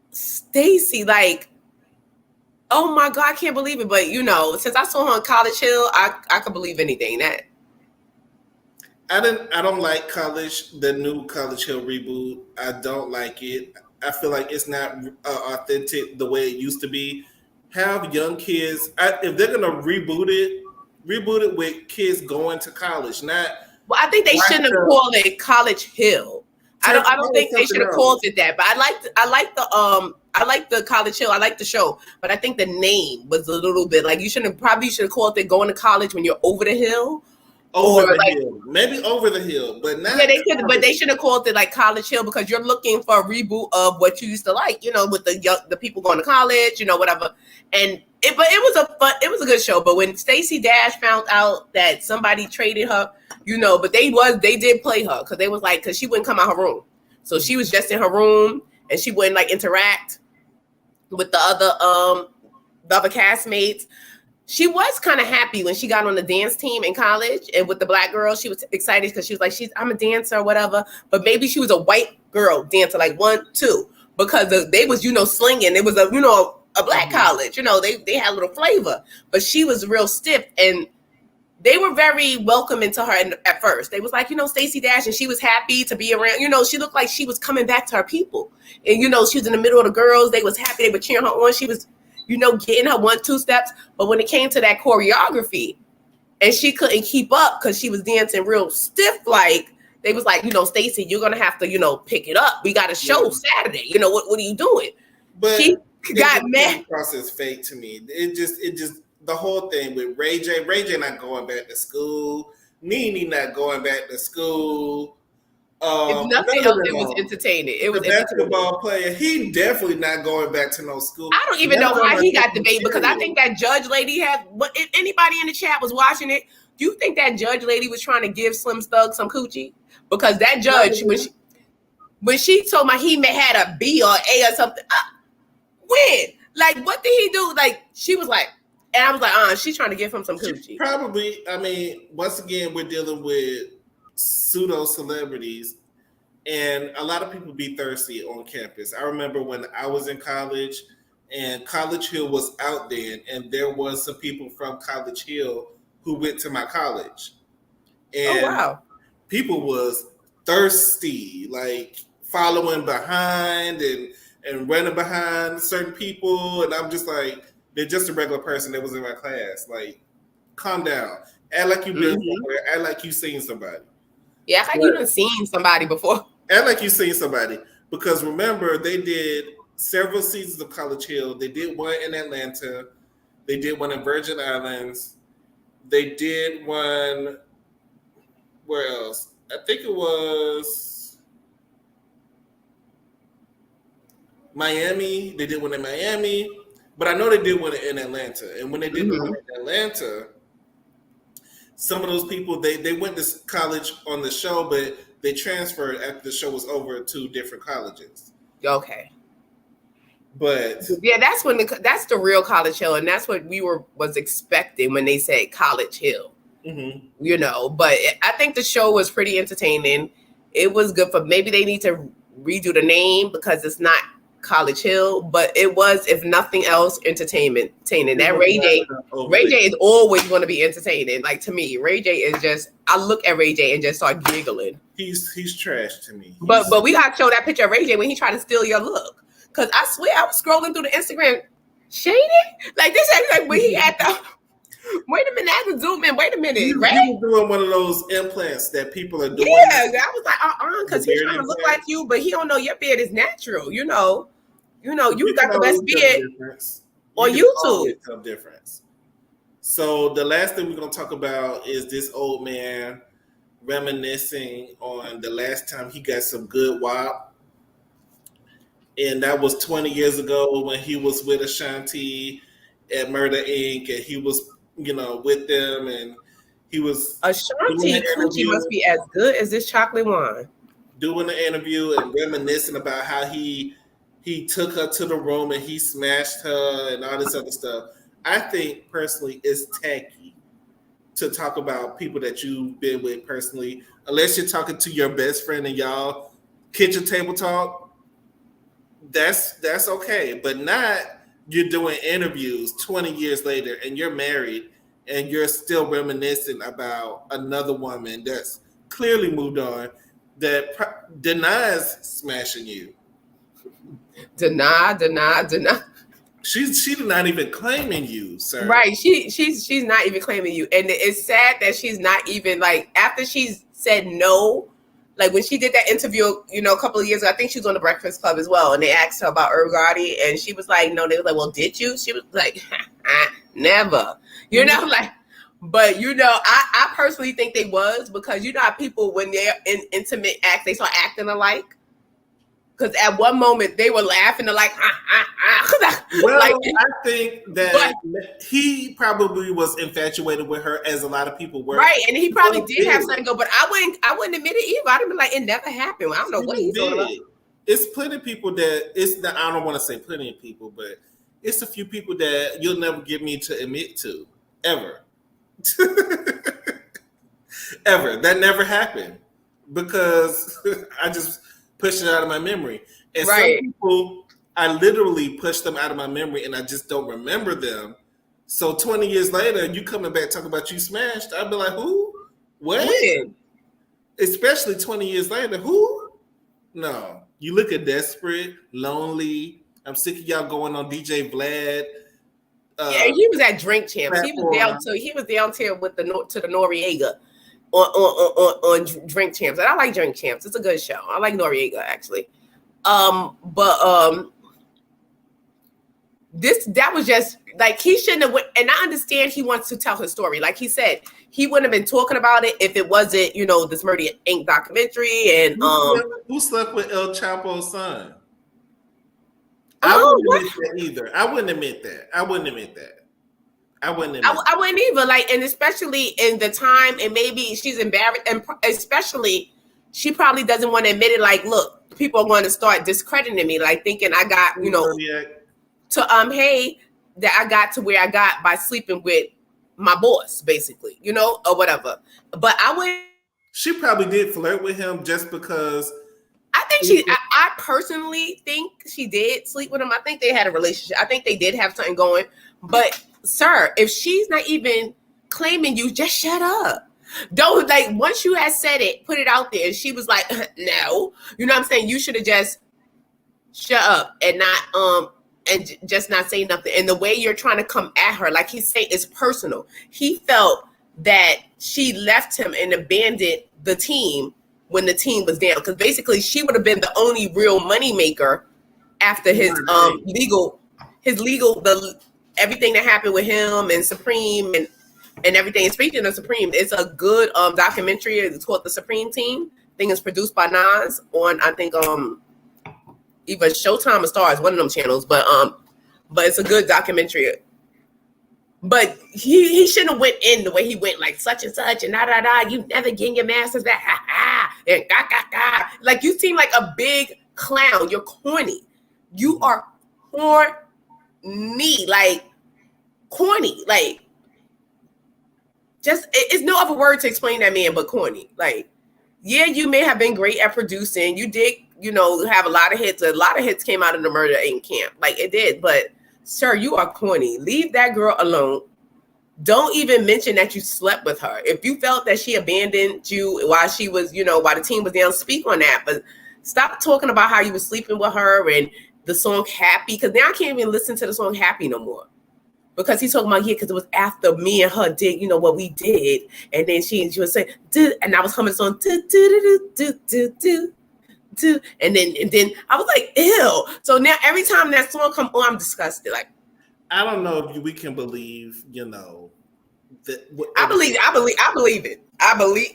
Stacey, like, oh my God, I can't believe it. But since I saw her on College Hill, I could believe anything. That I don't like the new College Hill reboot. I don't like it. I feel like it's not authentic the way it used to be. Have young kids, if they're gonna reboot it with kids going to college. Well, I think they shouldn't have called it College Hill. I don't think they should have called it that. But I like the College Hill. I like the show, but I think the name was a little bit like you probably should have called it Going to College When You're Over the Hill. Hill, maybe Over the Hill, but not. Yeah, they should have called it like College Hill, because you're looking for a reboot of what you used to like, with the people going to college, whatever. And it was a good show. But when Stacey Dash found out that somebody traded her, but they did play her because she wouldn't come out her room, so she was just in her room and she wouldn't like interact with the other castmates. she was kind of happy when she got on the dance team in college, and with the black girl, she was excited because she was like, I'm a dancer or whatever. But maybe she was a white girl dancer, like 1, 2, because they was, slinging. It was a black college, they had a little flavor, but she was real stiff, and they were very welcoming to her at first. They was like, Stacey Dash, and she was happy to be around. She looked like she was coming back to her people, and she was in the middle of the girls. They was happy. They were cheering her on. She was, getting her 1, 2 steps. But when it came to that choreography, and she couldn't keep up because she was dancing real stiff, like they was like, Stacey, you're gonna have to, pick it up. We got a show Saturday. What are you doing? But she got mad. Process fake to me. It just the whole thing with Ray J not going back to school, Nene not going back to school. If nothing else, it was entertaining. It was the basketball player. He definitely not going back to no school. I don't even know how he got the bait, because I think that judge lady had. If anybody in the chat was watching it, do you think that judge lady was trying to give Slim Thug some coochie? Because that judge, when she told me he had a B or A or something, when? Like, what did he do? Like, she was like, and I was like, she's trying to give him some coochie. Probably. I mean, once again, we're dealing with pseudo celebrities, and a lot of people be thirsty on campus. I remember when I was in college, and College Hill was out then, and there was some people from College Hill who went to my college, and people was thirsty, like following behind and running behind certain people, and I'm just like, they're just a regular person that was in my class. Like, calm down. Act like you've been somewhere. Act like you've seen somebody. Yeah, act like you done seen somebody before. Act like you've seen somebody. Because remember, they did several seasons of College Hill. They did one in Atlanta. They did one in Virgin Islands. They did one, where else? I think it was Miami. They did one in Miami. But I know they did one in Atlanta. And when they did one in Atlanta, some of those people, they went to college on the show, but they transferred after the show was over to different colleges. Okay. But yeah, that's that's the real College Hill, and that's what we was expecting when they said College Hill. But I think the show was pretty entertaining. It was good maybe they need to redo the name because it's not College Hill, but it was, if nothing else, entertainment. That Ray J is always going to be entertaining. Like, to me, Ray J is just, I look at Ray J and just start giggling. He's trash to me. But we got to show that picture of Ray J when he tried to steal your look. Because I swear I was scrolling through the Instagram, shaded? Like, this is like when he had the, wait a minute, I have to zoom in. Wait a minute, Ray? He was doing one of those implants that people are doing. Yeah, I was like, because he's trying to look like you, but he don't know your beard is natural, you got the best beard on YouTube. Tell difference. So the last thing we're going to talk about is this old man reminiscing on the last time he got some good WAP. And that was 20 years ago when he was with Ashanti at Murder Inc. And he was, with them, and he was Ashanti coochie must be as good as this chocolate wine. Doing the interview and reminiscing about how he took her to the room and he smashed her and all this other stuff. I think personally it's tacky to talk about people that you've been with personally, unless you're talking to your best friend and y'all kitchen table talk. That's okay, but not you're doing interviews 20 years later and you're married and you're still reminiscing about another woman that's clearly moved on that denies smashing you. Deny. She's not even claiming you, sir. Right. She's not even claiming you. And it's sad that she's not even, like, after she's said no, like when she did that interview, a couple of years ago, I think she was on the Breakfast Club as well. And they asked her about Gotti, and she was like, no. They were like, well, did you? She was like, never. But I personally think they was, because how people, when they're in intimate acts, they start acting alike. Because at one moment they were laughing, they're like, Well, I think that he probably was infatuated with her, as a lot of people were. Right, and he probably did have something go, but I wouldn't admit it either. I'd be like, it never happened. I don't know what he's talking about. It's plenty of people I don't want to say plenty of people, but it's a few people that you'll never get me to admit to. ever. Ever. That never happened because I just pushed it out of my memory. And some people, I literally pushed them out of my memory and I just don't remember them. So 20 years later, you coming back talking about you smashed, I'd be like, who? What? When? Especially 20 years later, who? No. You look at desperate, lonely. I'm sick of y'all going on DJ Vlad. Yeah, he was at Drink Champs. He was down there with the Noriega on Drink Champs. And I like Drink Champs. It's a good show. I like Noriega actually. That was just like he shouldn't have went, and I understand he wants to tell his story. Like he said, he wouldn't have been talking about it if it wasn't, this Murder Inc. documentary. And who slept with El Chapo's son? I wouldn't admit that. I wouldn't either. Like, and especially in the time, and maybe she's embarrassed, and especially she probably doesn't want to admit it. Like, look, people are going to start discrediting me, like thinking I got, that I got to where I got by sleeping with my boss, basically, or whatever. But she probably did flirt with him just because. I think I personally think she did sleep with him. I think they had a relationship. I think they did have something going. But sir, if she's not even claiming you, just shut up. Don't, like, once you had said it, put it out there, and she was like, no. You know what I'm saying? You should have just shut up and not and just not say nothing. And the way you're trying to come at her, like he's saying, is personal. He felt that she left him and abandoned the team when the team was down, because basically she would have been the only real money maker after his everything that happened with him and Supreme and everything. And speaking of Supreme, it's a good documentary. It's called The Supreme Team. I think it's produced by Nas on, I think, either Showtime or Stars, one of them channels. But it's a good documentary. But he shouldn't have went in the way he went, like such and such and da da da. You never getting your master's back, ha ha, and ga ga ga. Like, you seem like a big clown. You're corny. You are corny, like corny, like just it's no other word to explain that man but corny. Like, yeah, you may have been great at producing. You did, have a lot of hits. A lot of hits came out of the Murder Inc. camp, like it did, but. Sir, you are corny. Leave that girl alone. Don't even mention that you slept with her. If you felt that she abandoned you while she was, while the team was down, speak on that. But stop talking about how you were sleeping with her and the song Happy. Because now I can't even listen to the song Happy no more. Because he's talking about, because it was after me and her did, what we did. And then she was saying, and I was humming the song, and then I was like, ew. So now every time that song comes on, I'm disgusted. Like, I don't know if we can believe, that. I believe it. I believe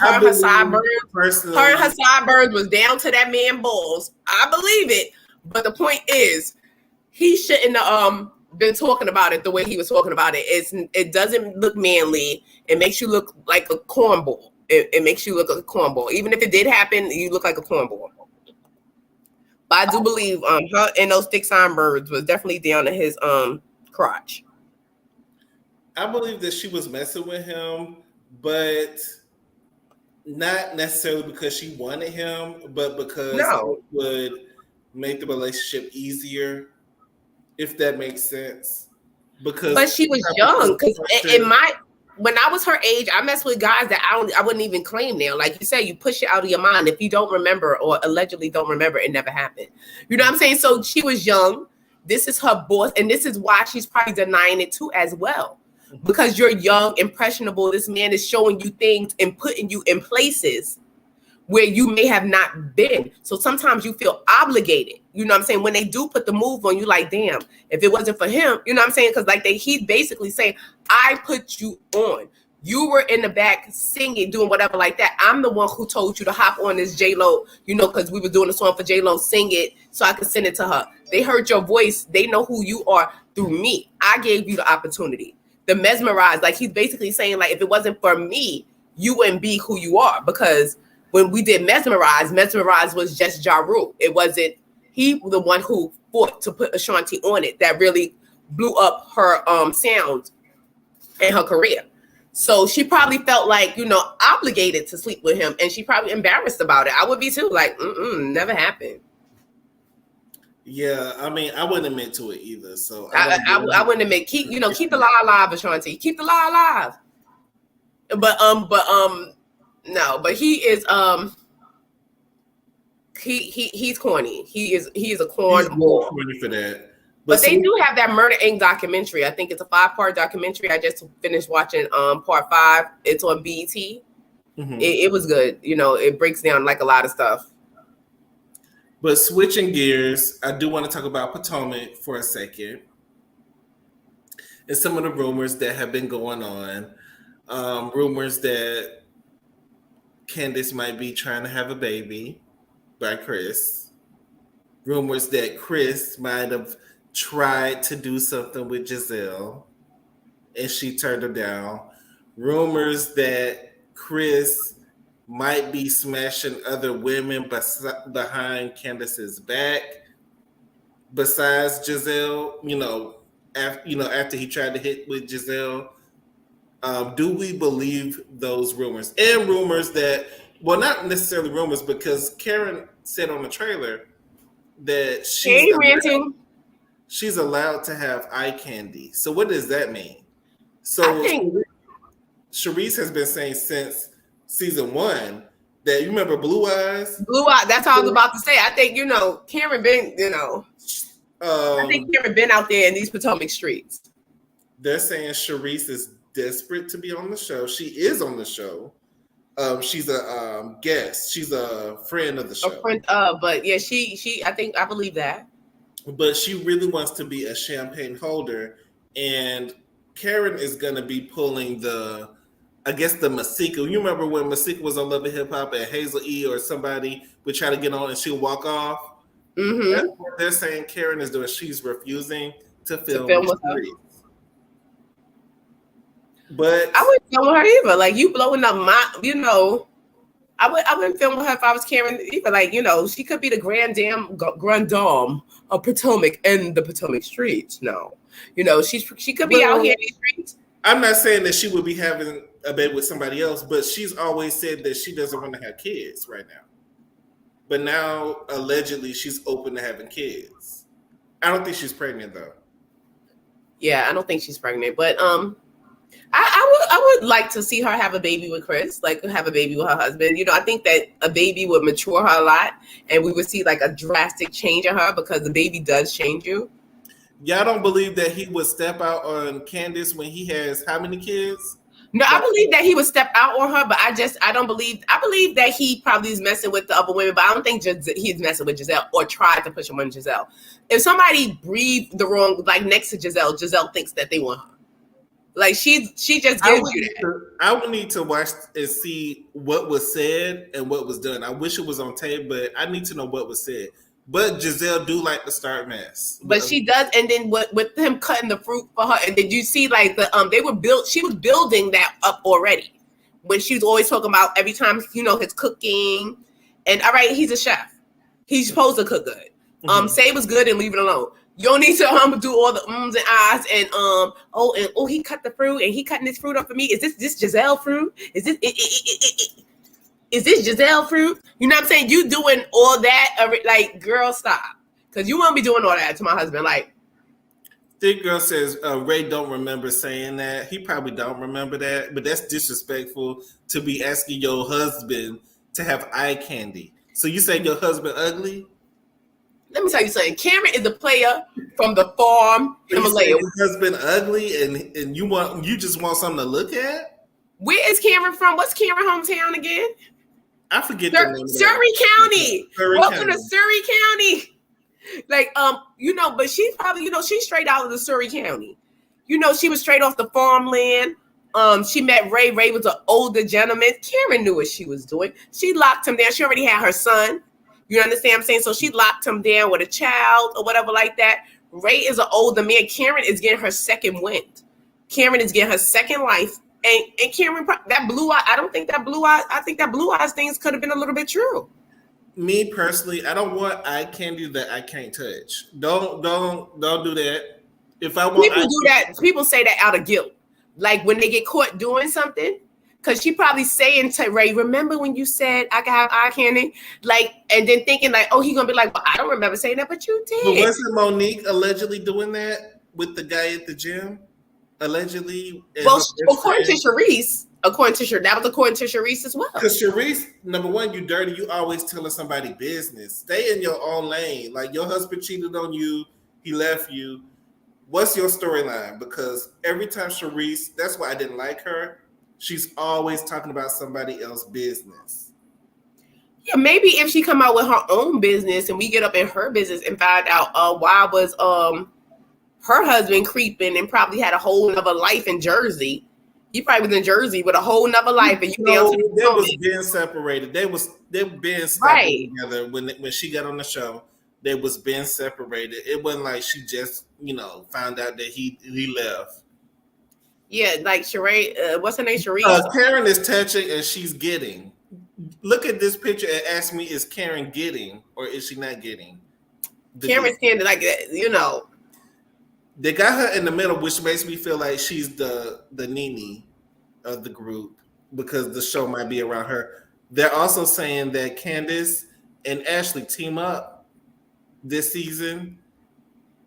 her and her sideburns. Her and her sideburns was down to that man balls. I believe it. But the point is, he shouldn't have been talking about it the way he was talking about it. It doesn't look manly. It makes you look like a cornball. It makes you look like a cornball. Even if it did happen, you look like a cornball. But I do believe her and those thick sideburns was definitely down to his crotch. I believe that she was messing with him, but not necessarily because she wanted him, but because it would make the relationship easier, if that makes sense. But she was young, because when I was her age, I messed with guys that I wouldn't even claim now. Like you said, you push it out of your mind. If you don't remember or allegedly don't remember, it never happened. You know what I'm saying? So she was young. This is her boss. And this is why she's probably denying it too as well. Because you're young, impressionable. This man is showing you things and putting you in places where you may have not been. So sometimes you feel obligated. You know what I'm saying? When they do put the move on you, like, damn, if it wasn't for him, you know what I'm saying? Because like he's basically saying, I put you on. You were in the back singing, doing whatever like that. I'm the one who told you to hop on this J-Lo, because we were doing a song for J-Lo, sing it so I could send it to her. They heard your voice. They know who you are through me. I gave you the opportunity. The mesmerized, like he's basically saying, like, if it wasn't for me, you wouldn't be who you are. Because when we did Mesmerize was just Ja Rule. It wasn't he the one who fought to put Ashanti on it that really blew up her sound in her career. So she probably felt like, obligated to sleep with him, and she probably embarrassed about it. I would be too, like, never happened. Yeah, I mean, I wouldn't admit to it either. So I wouldn't admit. Keep the lie alive, Ashanti. Keep the lie alive. But no. But he is he's corny. He is a cornball. Corny for that. But they do have that Murder Inc. documentary. I think it's a 5-part documentary. I just finished watching part 5. It's on BET. Mm-hmm. It was good. It breaks down like a lot of stuff. But switching gears, I do want to talk about Potomac for a second. And some of the rumors that have been going on. Rumors that Candace might be trying to have a baby by Chris. Rumors that Chris might have tried to do something with Giselle and she turned her down. Rumors that Chris might be smashing other women behind Candace's back besides Giselle, after he tried to hit with Giselle. Do we believe those rumors? And rumors that, well, not necessarily rumors, because Karen said on the trailer that she's allowed to have eye candy. So what does that mean? So I think Sharice has been saying since season 1 that, you remember Blue Eyes? Blue Eyes, that's all I was about to say. I think, Karen been, I think Karen been out there in these Potomac streets. They're saying Sharice is desperate to be on the show. She is on the show. She's a guest. She's a friend of the show. But yeah, she I believe that. But she really wants to be a champagne holder, and Karen is gonna be pulling the Masika. You remember when Masika was on Love and Hip Hop and Hazel E or somebody would try to get on and she'll walk off? Mm-hmm. That's what they're saying Karen is doing. She's refusing to film with her. But I wouldn't film with her either. Like, you blowing up my, I wouldn't film with her if I was Karen either. Like, she could be the grand dame of Potomac and the Potomac streets. No, she could be out here in the streets. I'm not saying that she would be having a baby with somebody else, but she's always said that she doesn't want to have kids right now. But now, allegedly, she's open to having kids. I don't think she's pregnant, though. Yeah, I don't think she's pregnant, but I would like to see her have a baby with Chris, like have a baby with her husband. I think that a baby would mature her a lot, and we would see like a drastic change in her, because the baby does change you. Y'all don't believe that he would step out on Candace when he has how many kids? No, I believe that he would step out on her, but I don't believe. I believe that he probably is messing with the other women, but I don't think he's messing with Giselle or tried to push him on Giselle. If somebody breathed the wrong, like next to Giselle thinks that they want her. Like she just gives you that. I would need to watch and see what was said and what was done. I wish it was on tape, but I need to know what was said. But Giselle do like to start mess. But she does, and then with him cutting the fruit for her, and did you see like she was building that up already when she was always talking about every time his cooking, and all right, he's a chef. He's supposed to cook good. Say it was good and leave it alone. You don't need to do all the ums and ahs and he cut the fruit and he cutting this fruit up for me. Is this Giselle fruit? Is this Giselle fruit? You know what I'm saying? You doing all that, like, girl, stop. Because you won't be doing all that to my husband. Like, Thick Girl says Ray don't remember saying that. He probably don't remember that, but that's disrespectful to be asking your husband to have eye candy. So you say your husband ugly? Let me tell you something. Cameron is a player from the farm Himalaya. Your husband ugly, and you just want something to look at? Where is Cameron from? What's Cameron hometown again? I forget the name. Surrey County. Welcome to Surrey County. Like, but she's probably, she's straight out of the Surrey County. She was straight off the farmland. She met Ray. Ray was an older gentleman. Karen knew what she was doing. She locked him down. She already had her son. You understand what I'm saying? So she locked him down with a child or whatever like that. Ray is an older man. Karen is getting her second wind. Karen is getting her second life. And Karen, that blue eye, I think that blue eyes things could have been a little bit true. Me personally, I don't want eye candy that I can't touch. Don't do that. If I want people do that, people say that out of guilt. like when they get caught doing something. Because she probably saying to Ray, remember when you said I could have eye candy? Like, and then thinking like, oh, he's going to be like, well, I don't remember saying that, but you did. But wasn't Monique allegedly doing that with the guy at the gym? Allegedly? Well, according to Sharice, that was according to Sharice as well. Because Sharice, number one, you dirty. You always telling somebody business. Stay in your own lane. Like your husband cheated on you. He left you. What's your storyline? Because every time Sharice, that's why I didn't like her. She's always talking about somebody else's business. Yeah, maybe if she come out with her own business and we get up in her business and find out why was her husband creeping and probably had a whole nother life in Jersey. He probably was in Jersey with a whole nother life, and they was being separated. They been right together when she got on the show. They was being separated. It wasn't like she just found out that he left. Yeah, like Sheree, what's her name? Sharice. Karen is touching and she's getting. Look at this picture and ask me: is Karen getting or is she not getting? Karen's standing like that, They got her in the middle, which makes me feel like she's the Nene of the group because the show might be around her. They're also saying that Candace and Ashley team up this season,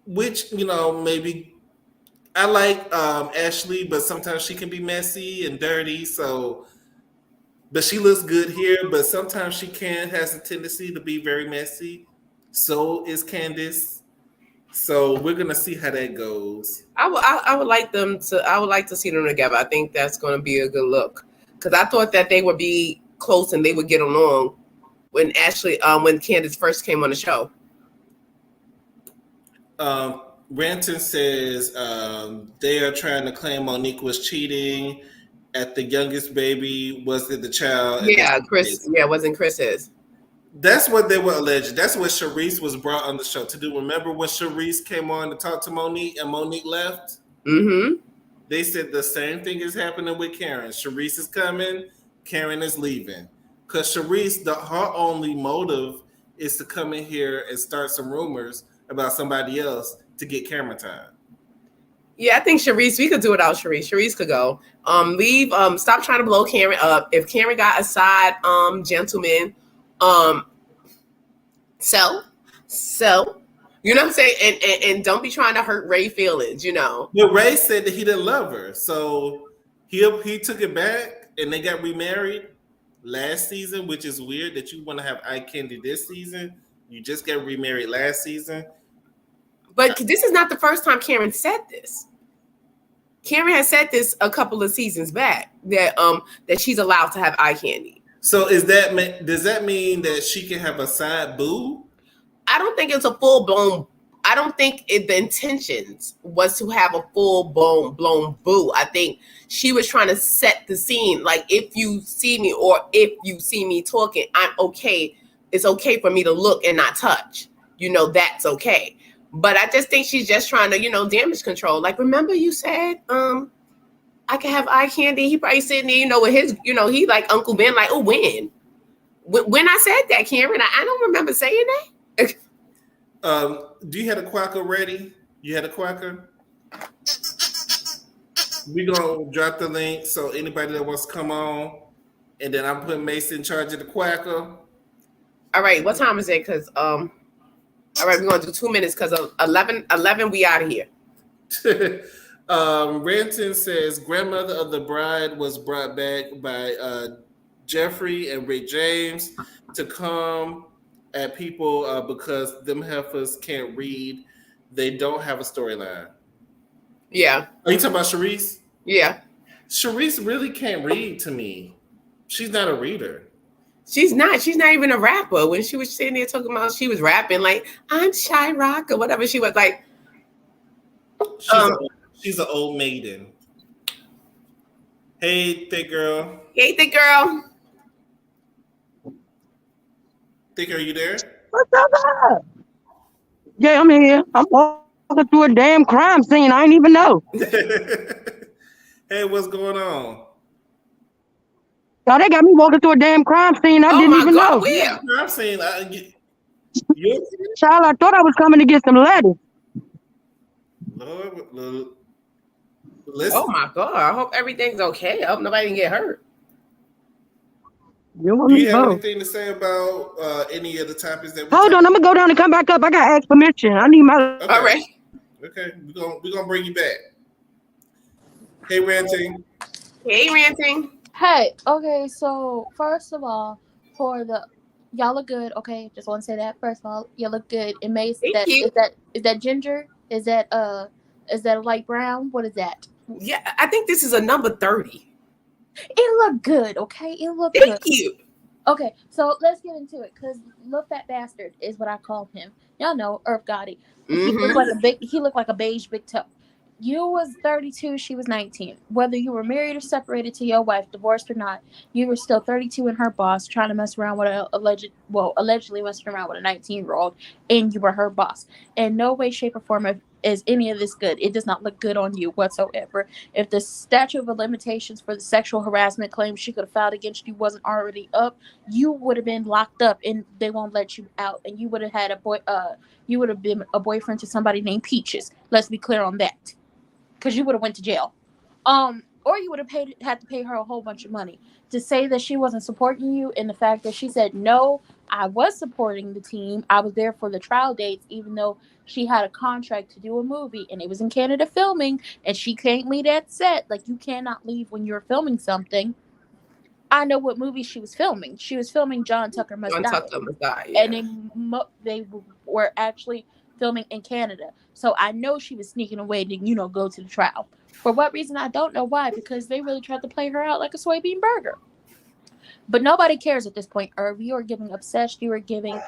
which maybe. I like Ashley, but sometimes she can be messy and dirty. But she looks good here. But sometimes she has a tendency to be very messy. So is Candace. So we're gonna see how that goes. I would like to see them together. I think that's going to be a good look because I thought that they would be close and they would get along when Candace first came on the show. Ranton says they are trying to claim Monique was cheating at the youngest baby. Was it the child? Yeah, Chris. Yeah, wasn't Chris's. That's what they were alleged. That's what Sharice was brought on the show to do. Remember when Sharice came on to talk to Monique and Monique left? Mm-hmm. They said the same thing is happening with Karen. Sharice is coming, Karen is leaving. Because Sharice, her only motive is to come in here and start some rumors about somebody else to get camera time. Yeah, I think Sharice, we could do without Sharice. Sharice could go. Leave. Stop trying to blow Karen up. If Karen got a side gentleman, so you know what I'm saying, and don't be trying to hurt Ray's feelings. But Ray said that he didn't love her, so he took it back, and they got remarried last season, which is weird that you want to have eye candy this season. You just got remarried last season. But this is not the first time Karen said this. Karen has said this a couple of seasons back that she's allowed to have eye candy. So does that mean that she can have a side boo? I don't think it's a full blown. I don't think the intentions was to have a full blown boo. I think she was trying to set the scene. Like if you see me or if you see me talking, I'm okay. It's okay for me to look and not touch. That's okay. But I just think she's just trying to, damage control. Like, remember you said, I can have eye candy. He probably sitting there, with his, he like Uncle Ben, like, oh, when I said that, Karen, I don't remember saying that. Do you have a quacker ready? You had a quacker? We're going to drop the link so anybody that wants to come on, and then I'm putting Mason in charge of the quacker. All right, what time is it? Because, all right, we're going to do 2 minutes because of 11, we out of here. Ranton says grandmother of the bride was brought back by Jeffrey and Rick James to come at people because them heifers can't read. They don't have a storyline. Yeah. Are you talking about Sharice? Yeah. Sharice really can't read to me. She's not a reader. She's not even a rapper. When she was sitting there talking about she was rapping like I'm Shy Rock or whatever, she was like she's an old maiden. Hey, thick girl. Hey, thick girl. Thick, are you there? What's up? Yeah, I'm here. I'm walking through a damn crime scene. I ain't even know. Hey, what's going on? Y'all, they got me walking through a damn crime scene. I didn't even know. Yeah, crime scene. Child, I thought I was coming to get some lettuce. Lord, Listen, Oh my God. I hope everything's okay. I hope nobody can get hurt. You want do me you have both? anything to say about any of the topics that we Hold talked on, I'm gonna go down and come back up. I gotta ask permission. I need my. Okay. All right. Okay. We're gonna bring you back. Hey, Ranting. Hey, Ranting. Hey, okay, so first of all, for the y'all look good, okay? Just want to say that first of all, you look good. It may Thank that you. is that ginger? Is that a light brown? What is that? Yeah, I think this is a number 30. It look good, okay? It look Thank good. you. Okay, so let's get into it, cause Lil Fat Bastard is what I call him. Y'all know Earth Gotti. He looked like a beige big toe. You was 32, she was 19. Whether you were married or separated to your wife, divorced or not, you were still 32 and her boss, trying to mess around with allegedly messing around with a 19-year-old, and you were her boss. In no way, shape, or form is any of this good. It does not look good on you whatsoever. If the statute of limitations for the sexual harassment claim she could have filed against you wasn't already up, you would have been locked up and they won't let you out, and you would have had you would have been a boyfriend to somebody named Peaches. Let's be clear on that, because you would have went to jail, or you would have had to pay her a whole bunch of money. To say that she wasn't supporting you, and the fact that she said no, I was supporting the team. I was there for the trial dates, even though she had a contract to do a movie and it was in Canada filming, and she can't leave that set. Like, you cannot leave when you're filming something. I know what movie she was filming. She was filming John Tucker Must John Die. Tucker Must Die, yeah. And they were actually filming in Canada. So I know she was sneaking away to, go to the trial. For what reason, I don't know why, because they really tried to play her out like a soybean burger. But nobody cares at this point, Irv. You are giving obsessed. You are giving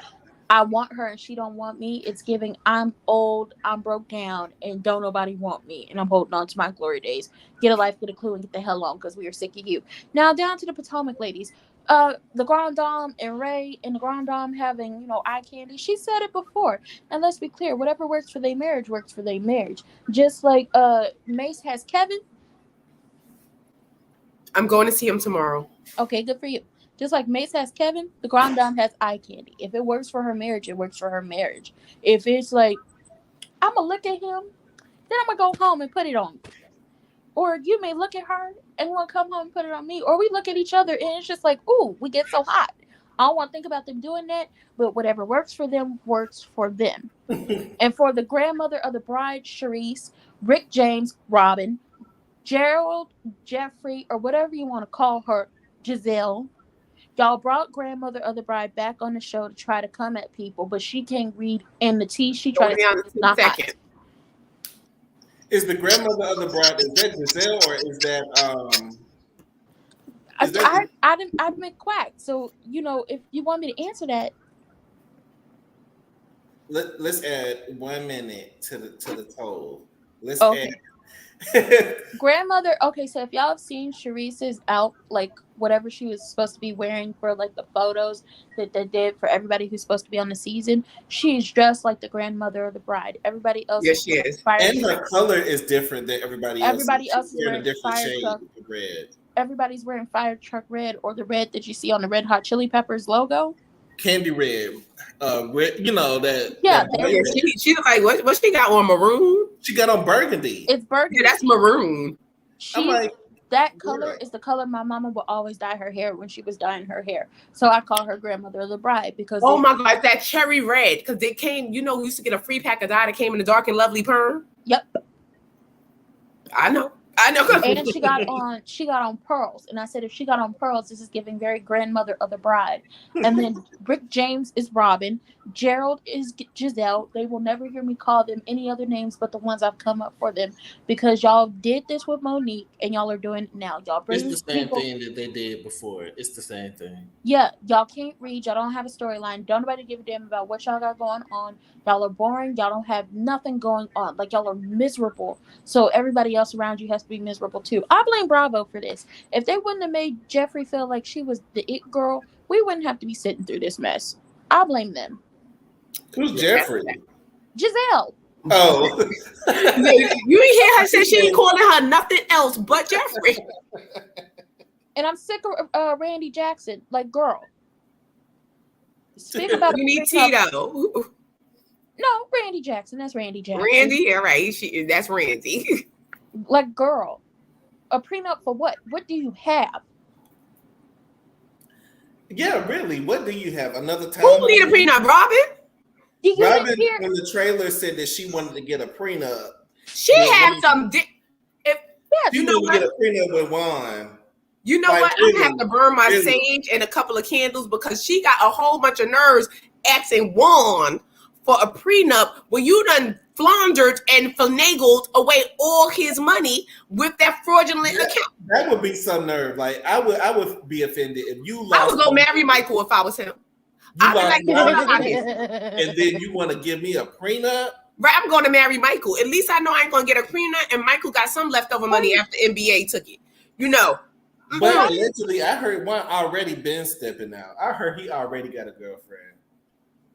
I want her and she don't want me. It's giving I'm old, I'm broke down, and don't nobody want me, and I'm holding on to my glory days. Get a life, get a clue, and get the hell on, because we are sick of you. Now down to the Potomac ladies. The Grand Dame and Ray and the Grand Dame having, eye candy. She said it before. And let's be clear, whatever works for their marriage works for their marriage. Just like Mace has Kevin. I'm going to see him tomorrow. Okay, good for you. Just like Mace has Kevin, the Grand Dame has eye candy. If it works for her marriage, it works for her marriage. If it's like, I'm going to look at him, then I'm going to go home and put it on me. Or you may look at her and want to come home and put it on me. Or we look at each other and it's just like, ooh, we get so hot. I don't want to think about them doing that, but whatever works for them, works for them. And for the grandmother of the bride, Charisse, Rick James, Robin, Gerald, Jeffrey, or whatever you want to call her, Giselle, y'all brought grandmother of the bride back on the show to try to come at people, but she can't read, and the tea she tried to not hot. Is the grandmother of the bride, is that Giselle or is that I've been quacked. So if you want me to answer that, let's add 1 minute to the toll. Let's okay. add Grandmother. Okay, so if y'all have seen Charisse's out, like whatever she was supposed to be wearing for like the photos that they did for everybody who's supposed to be on the season, she's dressed like the grandmother of the bride. Everybody else, yes, she is, and her color is different than everybody else. Everybody else is wearing a different shade of red. Everybody's wearing fire truck red, or the red that you see on the Red Hot Chili Peppers logo. Candy red, red, that. Yeah, that she like what she got on maroon? She got on burgundy. It's burgundy. Yeah, that's maroon. I'm like, that color is the color my mama would always dye her hair when she was dyeing her hair. So I call her grandmother of the bride because my God, that cherry red, because they came. We used to get a free pack of dye that came in the dark and lovely perm. Yep, I know. And she got on pearls, and I said if she got on pearls, this is giving very grandmother of the bride. And then Rick James is Robin, Gerald is Giselle. They will never hear me call them any other names but the ones I've come up for them, because y'all did this with Monique and y'all are doing it now. Y'all bring it's the same thing that they did before. It's the same thing. Yeah, y'all can't read. Y'all don't have a storyline. Don't nobody give a damn about what y'all got going on. Y'all are boring. Y'all don't have nothing going on. Like, y'all are miserable. So everybody else around you has to be miserable too. I blame Bravo for this. If they wouldn't have made Jeffrey feel like she was the it girl, we wouldn't have to be sitting through this mess. I blame them. Who's Jeffrey? Giselle. Oh. You ain't hear her say she ain't calling her nothing else but Jeffrey. And I'm sick of Randy Jackson. Like, girl. Speak about you need Tito. No, Randy Jackson. That's Randy Jackson. Randy, all right. That's Randy. Like, girl, a prenup for what? What do you have? Yeah, really. What do you have? Another time? Who need a prenup, Robin? Robin, when the trailer said that she wanted to get a prenup, she had some. If you know what, get a prenup with Juan. You know what? I'm gonna have to burn my sage and a couple of candles because she got a whole bunch of nerves asking Juan for a prenup when you done floundered and finagled away all his money with that fraudulent account. That would be some nerve. Like I would be offended if you lost. I would go marry Michael if I was him. I'd be like, and then you want to give me a prenup? Right, I'm going to marry Michael. At least I know I ain't going to get a prenup, and Michael got some leftover money after NBA took it. You know. But allegedly, I heard Juan already been stepping out. I heard he already got a girlfriend.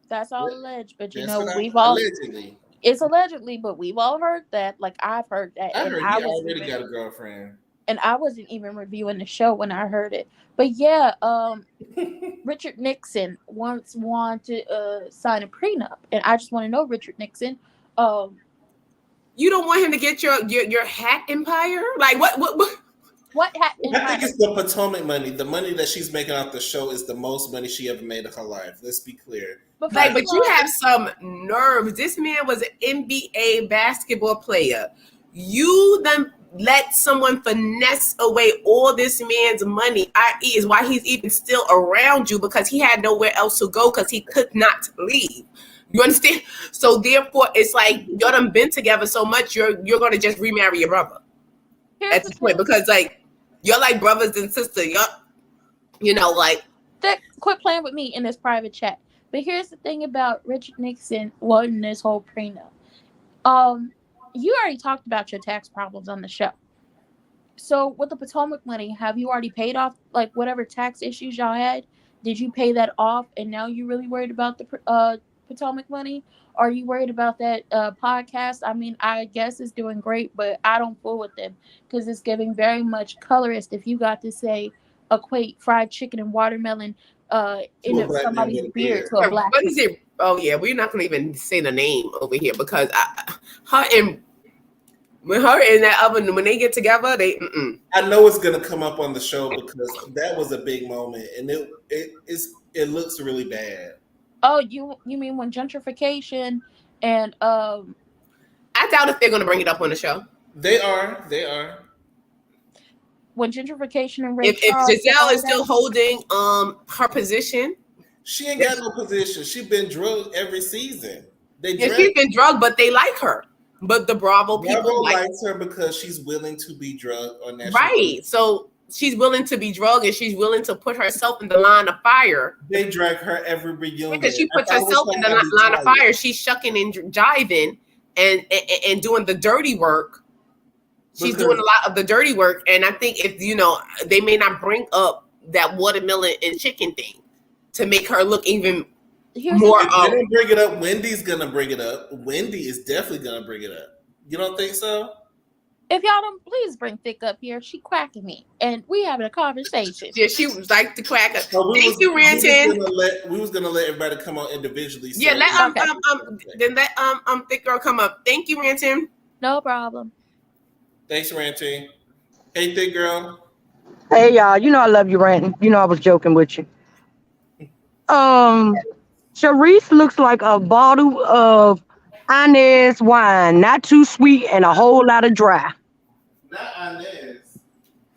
That's all alleged, but you That's know we've all allegedly. It's allegedly, but we've all heard that. Like I've heard that. I heard he already got a girlfriend. And I wasn't even reviewing the show when I heard it. But yeah, Richard Nixon once wanted to sign a prenup, and I just want to know, Richard Nixon, you don't want him to get your hat empire? Like what hat empire? I think it's the Potomac money. The money that she's making off the show is the most money she ever made in her life. Let's be clear. But you have some nerves. This man was an NBA basketball player. You then let someone finesse away all this man's money, i.e. is why he's even still around you, because he had nowhere else to go because he could not leave. You understand? So therefore, it's like y'all done been together so much, you're going to just remarry your brother at this point, because like you're like brothers and sisters. You know, like quit playing with me in this private chat. But here's the thing about Richard Nixon wanting this whole prenup. You already talked about your tax problems on the show. So with the Potomac money, have you already paid off like whatever tax issues y'all had? Did you pay that off, and now you're really worried about the Potomac money? Are you worried about that podcast? I mean, I guess it's doing great, but I don't fool with them because it's giving very much colorist. If you got to say equate fried chicken and watermelon in somebody's beard to a black. What is it? Oh yeah, we're not gonna even say the name over here because when that oven, when they get together, they. I know it's gonna come up on the show because that was a big moment, and it looks really bad. Oh, you mean when gentrification and I doubt if they're gonna bring it up on the show. They are. When gentrification and rape. If Giselle is still holding her position, she ain't got no position. She's been drugged every season. She's been drugged, but they like her. But the Bravo people likes her because she's willing to be drugged on that. Right. So she's willing to be drugged, and she's willing to put herself in the line of fire. They drag her every reunion because she puts herself in the line of fire. She's shucking and jiving and doing the dirty work. She's doing a lot of the dirty work, and I think if they may not bring up that watermelon and chicken thing to make her look even more. They don't bring it up. Wendy's gonna bring it up. Wendy is definitely gonna bring it up. You don't think so? If y'all don't, please bring Thick up here. She quacking me, and we having a conversation. Yeah, she was like the quacker. Thank you, Ranton. We was gonna let everybody come on individually. Yeah, let Thick Girl come up. Thank you, Ranton. No problem. Thanks, Ranting. Hey, Thick Girl. Hey, y'all. You know I love you, Ranting. You know I was joking with you. Sharice looks like a bottle of Inez wine, not too sweet and a whole lot of dry. Not Inez.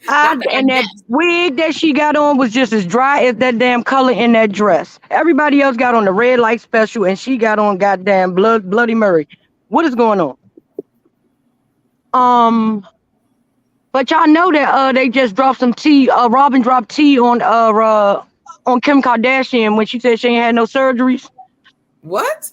And that wig that she got on was just as dry as that damn color in that dress. Everybody else got on the red light special, and she got on goddamn Bloody Mary. What is going on? But y'all know that they just dropped some tea. Robin dropped tea on Kim Kardashian when she said she ain't had no surgeries. What?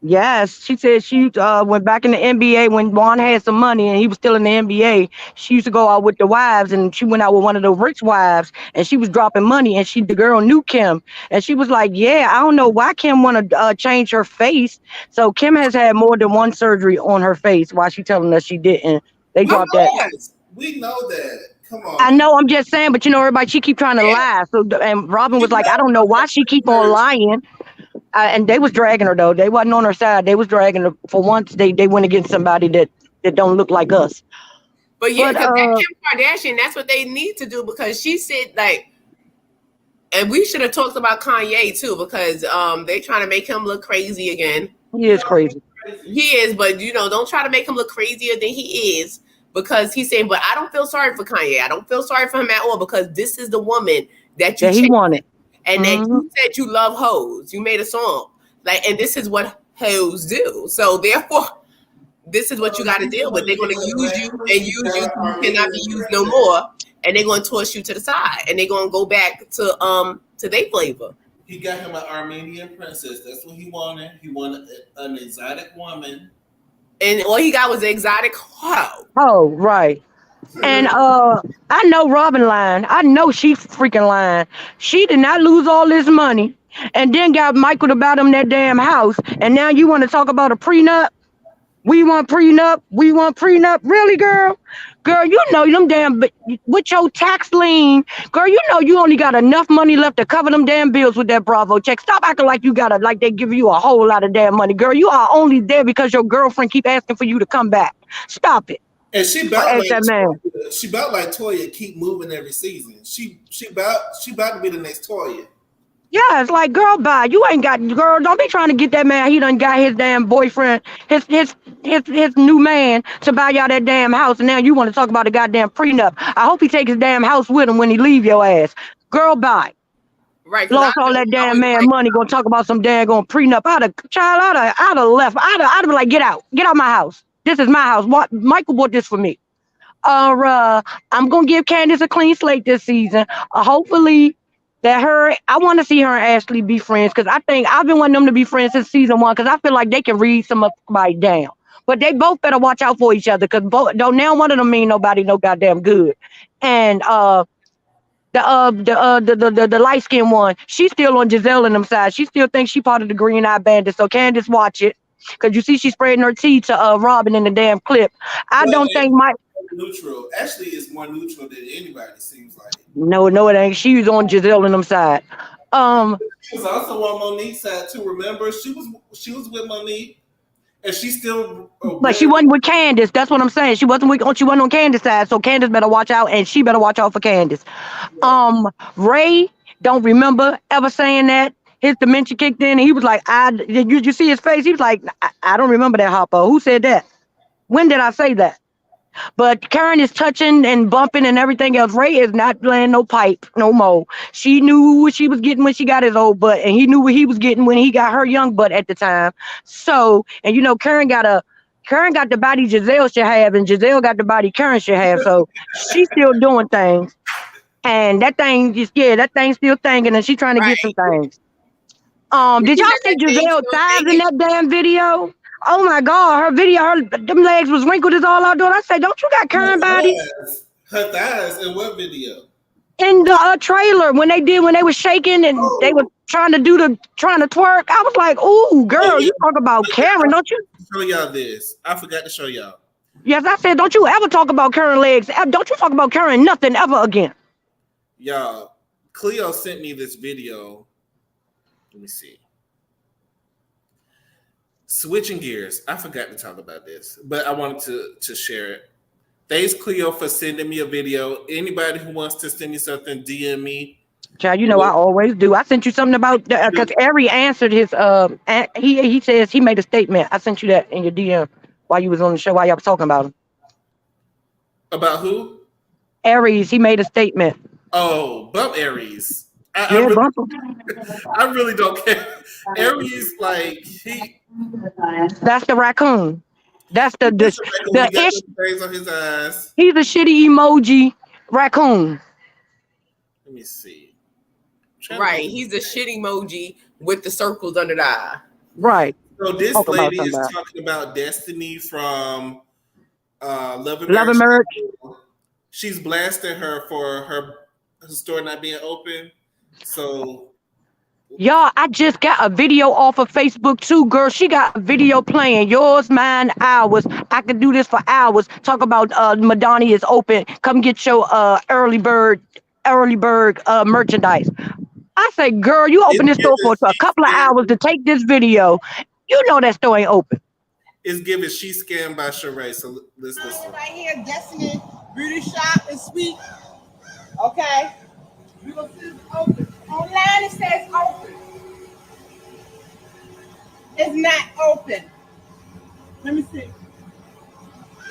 Yes, she said she went back in the NBA when Juan had some money and he was still in the NBA. She used to go out with the wives, and she went out with one of the rich wives, and she was dropping money, and the girl knew Kim, and she was like, yeah, I don't know why Kim want to change her face. So Kim has had more than one surgery on her face. Why she telling us she didn't? They dropped that. We know that. Come on. I know, I'm just saying, but everybody, she keep trying to lie. So, and Robin was like, I don't know why she keep on lying. And they was dragging her though. They wasn't on her side. They was dragging her. For once, they went against somebody that don't look like us. But yeah, because that Kim Kardashian, that's what they need to do because she said like, and we should have talked about Kanye too because they trying to make him look crazy again. He is crazy. He is, but don't try to make him look crazier than he is because he's saying, but I don't feel sorry for Kanye. I don't feel sorry for him at all because this is the woman that he wanted. And then you said you love hoes. You made a song. And this is what hoes do. So therefore, this is what you got to deal with. They're going to use you and use you. You cannot be used no more. And they're going to toss you to the side. And they're going to go back to their flavor. He got him an Armenian princess. That's what he wanted. He wanted an exotic woman. And all he got was an exotic hoe. Oh, right. And I know Robin lying. I know she's freaking lying. She did not lose all this money and then got Michael to buy them that damn house. And now you want to talk about a prenup? We want prenup. We want prenup. Really, girl? Girl, you know them damn, with your tax lien, girl, you know you only got enough money left to cover them damn bills with that Bravo check. Stop acting like like they give you a whole lot of damn money. Girl, you are only there because your girlfriend keep asking for you to come back. Stop it. And she about like Toya, keep moving every season. She about to be the next Toya. Yeah, it's like, girl, bye. You ain't got, girl, don't be trying to get that man. He done got his damn boyfriend, his new man to buy y'all that damn house. And now you want to talk about a goddamn prenup. I hope he take his damn house with him when he leave your ass. Girl, bye. Right. Lost all that damn man money. Gonna talk about some daggone prenup. I'd have left. I'd have been like, get out my house. This is my house. What? Michael bought this for me. I'm gonna give Candace a clean slate this season. Hopefully I want to see her and Ashley be friends because I think I've been wanting them to be friends since season 1 because I feel like they can read somebody down. But they both better watch out for each other because don't now one of them mean nobody no goddamn good. And the light skinned one, she's still on Giselle and them side. She still thinks she part of the Green Eye Bandit. So Candace, watch it because you see she's spreading her tea to Robin in the damn clip. I don't think Mike. Neutral. Ashley is more neutral than anybody, seems like. No, it ain't. She was on Giselle and them side. She was also on Monique's side too. Remember, she was with Monique, and she still. But she wasn't with Candace. That's what I'm saying. She wasn't on Candace's side. So Candace better watch out, and she better watch out for Candace. Ray don't remember ever saying that. His dementia kicked in, and he was like, you see his face? He was like, I don't remember that, Hopper. Who said that? When did I say that? But Karen is touching and bumping and everything else. Ray is not playing no pipe no more. She knew what she was getting when she got his old butt, and he knew what he was getting when he got her young butt at the time. So, and Karen got the body Giselle should have, and Giselle got the body Karen should have. So she's still doing things, and that thing's still thinking, and she's trying to get some things. Did y'all see Giselle thighs in that damn video? Oh my God, them legs was wrinkled as all outdoors. I said, don't you got Karen body? Her thighs in what video? In the trailer when they were shaking and they were trying to twerk. I was like, ooh, girl, you talk about Karen, don't you? Show y'all this. I forgot to show y'all. Yes, I said, don't you ever talk about Karen legs. Don't you talk about Karen nothing ever again. Y'all, Cleo sent me this video. Let me see. Switching gears, I forgot to talk about this, but I wanted to share it. Thanks, Cleo, for sending me a video. Anybody who wants to send me something, DM me. Child, I always do. I sent you something about because Aries answered his. He says he made a statement. I sent you that in your DM while you was on the show while y'all was talking about him. About who? Aries. He made a statement. Oh, bump Aries. I really don't care. Aries, like that's the raccoon. That's the ish on his eyes. He's a shitty emoji raccoon. Let me see. Right, he's a shit emoji with the circles under the eye. Right. So this lady is talking about Destiny from Love and Merch. She's blasting her for her store not being open. So y'all, I just got a video off of Facebook too, girl. She got a video playing. Yours, mine, ours. I could do this for hours. Talk about Madonna is open. Come get your early bird merchandise. I say, girl, you open this store for a couple of hours to take this video. You know that store ain't open. It's given She Scammed by Sheree. So let's listen. Right here, Destiny Beauty Shop and Sweet. Okay. We're going to see it's open. Online it says open. It's not open. Let me see.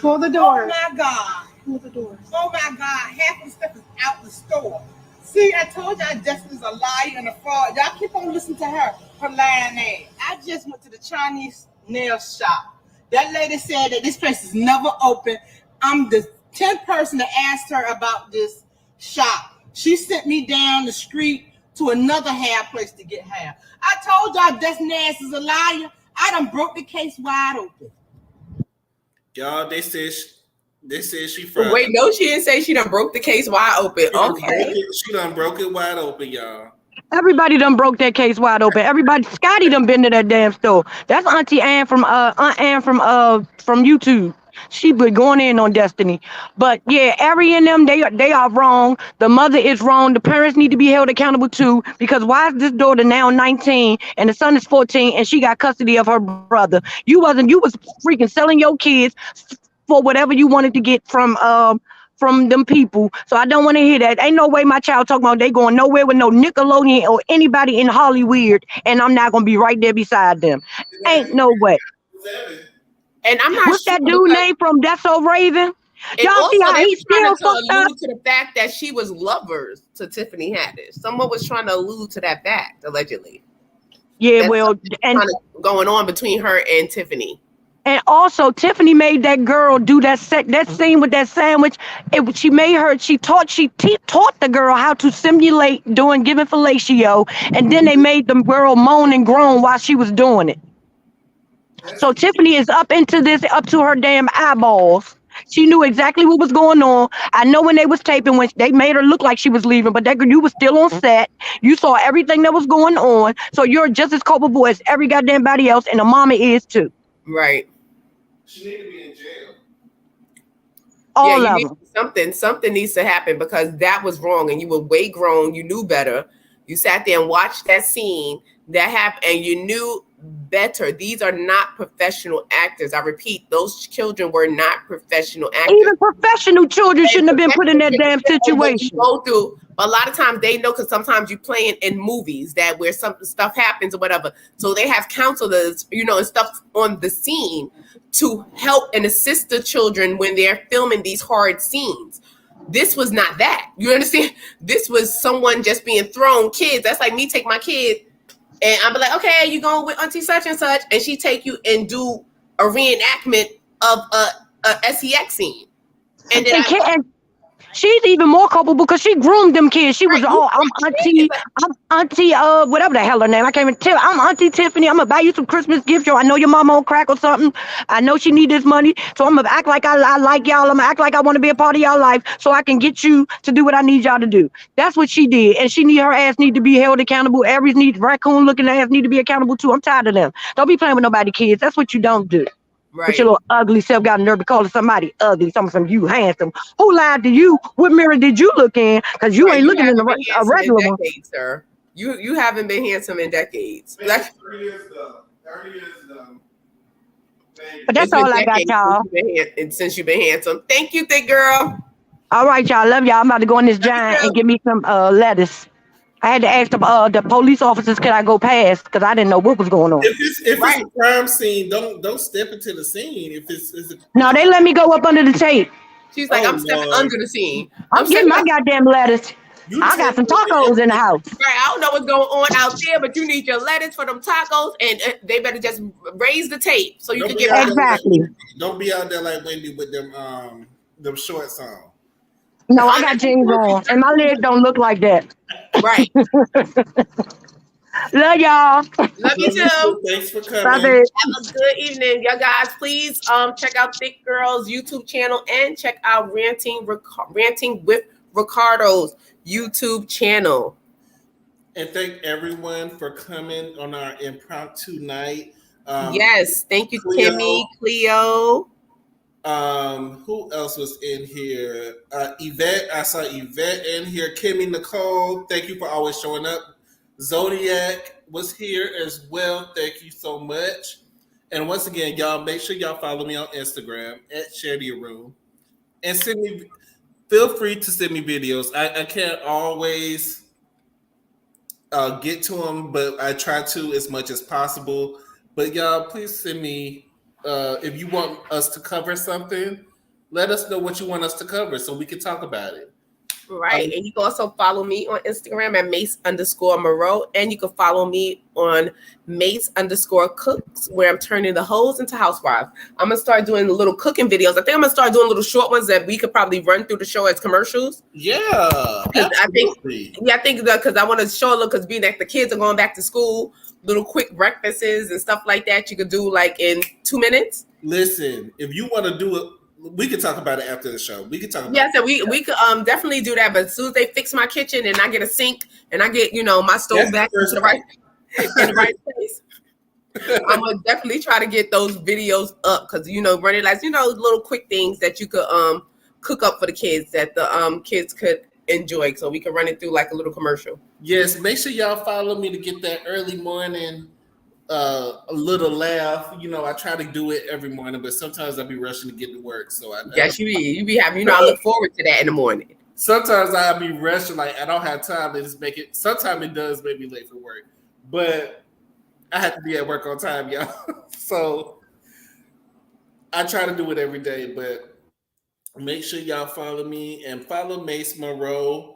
Pull the door. Oh my God. Pull the door. Oh my God. Half of the stuff is out the store. See, I told y'all Destiny's a liar and a fraud. Y'all keep on listening to her lying ass. I just went to the Chinese nail shop. That lady said that this place is never open. I'm the 10th person that asked her about this shop. She sent me down the street to another hair place to get hair. I told y'all Destiny ass is a liar. I done broke the case wide open. Y'all, they said she fraud. Wait, no, she didn't say she done broke the case wide open. Okay. She done broke it wide open, y'all. Everybody done broke that case wide open. Everybody, Scotty done been to that damn store. That's Auntie Ann from Aunt Ann from YouTube. She been going in on Destiny. But yeah, Aries and them, they are wrong. The mother is wrong. The parents need to be held accountable too. Because why is this daughter now 19 and the son is 14 and she got custody of her brother? You was freaking selling your kids for whatever you wanted to get from them people. So I don't want to hear that. Ain't no way my child talking about they going nowhere with no Nickelodeon or anybody in Hollywood and I'm not gonna be right there beside them. Ain't no way. And I'm not What's sure that dude name from That's So Raven? Y'all see how he's still fucked up? To the fact that she was lovers to Tiffany Haddish. Someone was trying to allude to that fact, allegedly. Yeah, That's well, and going on between her and Tiffany. And also, Tiffany made that girl do that scene with that sandwich. She taught the girl how to simulate giving fellatio, and then they made the girl moan and groan while she was doing it. So Tiffany is up to her damn eyeballs. She knew exactly what was going on. I know when they was taping, when they made her look like she was leaving, but that girl, you was still on set. You saw everything that was going on. So you're just as culpable as every goddamn body else, and the mama is too. Right. She need to be in jail. All of them. Something needs to happen because that was wrong, and you were way grown. You knew better. You sat there and watched that scene that happened, and you knew better. These are not professional actors. I repeat, those children were not professional actors. Even professional children shouldn't have been put in that damn situation. Go through. A lot of times they know because sometimes you play in movies that where some stuff happens or whatever. So they have counselors, and stuff on the scene to help and assist the children when they're filming these hard scenes. This was not that. You understand? This was someone just being thrown kids. That's like me take my kid and I'm like, okay, you going with auntie such and such, and she take you and do a reenactment of a SEX scene. And then she's even more culpable because she groomed them kids. She was I'm auntie, whatever the hell her name. I can't even tell. I'm Auntie Tiffany. I'm gonna buy you some Christmas gifts. I know your mama on crack or something. I know she need this money, so I'm gonna act like I like y'all. I'm gonna act like I want to be a part of y'all life, so I can get you to do what I need y'all to do. That's what she did, and her ass need to be held accountable. Aries raccoon looking ass need to be accountable too. I'm tired of them. Don't be playing with nobody, kids. That's what you don't do. Right. But your little ugly self got a nerve to calling somebody ugly. Some you handsome. Who lied to you? What mirror did you look in? Because you ain't looking in a regular one. Sir. You haven't been handsome in decades. 30 years though. 30 years though. But that's all I got, y'all. Since you've been handsome. Thank you, thick girl. All right, y'all. Love y'all. I'm about to go in this giant and give me some lettuce. I had to ask the police officers, could I go past? Because I didn't know what was going on. If it's a crime scene, don't step into the scene. If it's no, they let me go up under the tape. She's like, I'm stepping under the scene. I'm getting my goddamn lettuce. I got some tacos in the house. Right, I don't know what's going on out there, but you need your lettuce for them tacos, and they better just raise the tape so you can get exactly. Don't be out there like Wendy with them shorts on. No, I got jeans on, and my legs don't look like that. Right. Love y'all. Love you too. Thanks for coming. Have a good evening, y'all guys. Please check out Thick Girl's YouTube channel and check out Ranting with Ricardo's YouTube channel. And thank everyone for coming on our impromptu night. Yes, thank you, Timmy, Cleo. Who else was in here? Yvette. I saw Yvette in here. Kimmy, Nicole. Thank you for always showing up. Zodiac was here as well. Thank you so much. And once again, y'all, make sure y'all follow me on Instagram at Share Your Room. And feel free to send me videos. I can't always get to them, but I try to as much as possible. But y'all, please send me, if you want us to cover something, let us know what you want us to cover so we can talk about it. Right. And you can also follow me on Instagram at Mace_Moreau. And you can follow me on Mace_Cooks, where I'm turning the hoes into housewives. I'm going to start doing little cooking videos. I think I'm going to start doing little short ones that we could probably run through the show as commercials. Yeah. Absolutely. I think because I want to show a little, because being that the kids are going back to school, little quick breakfasts and stuff like that, you could do like in 2 minutes. Listen, if you want to do it, we could talk about it after the show. We could talk about it. So we could definitely do that. But as soon as they fix my kitchen and I get a sink and I get, my stove back in the right place, I'm gonna definitely try to get those videos up because running like little quick things that you could cook up for the kids that the kids could enjoy, so we can run it through like a little commercial. Yes, make sure y'all follow me to get that early morning a little laugh. I try to do it every morning, but sometimes I be rushing to get to work. So you be having, I look forward to that in the morning. Sometimes I be rushing, like I don't have time to just make it. Sometimes it does make me late for work, but I have to be at work on time, y'all. So I try to do it every day, but make sure y'all follow me and follow Mace Moreau.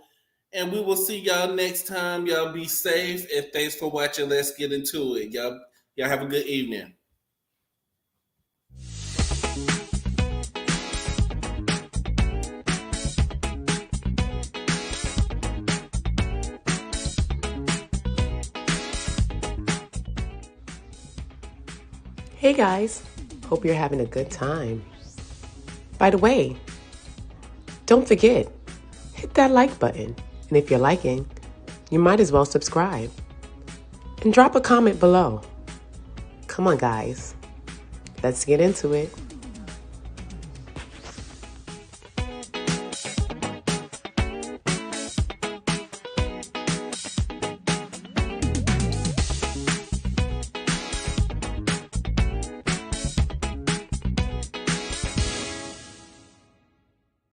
And we will see y'all next time. Y'all be safe, and thanks for watching. Let's get into it. Y'all have a good evening. Hey guys, hope you're having a good time. By the way, don't forget, hit that like button. And if you're liking, you might as well subscribe. And drop a comment below. Come on, guys. Let's get into it.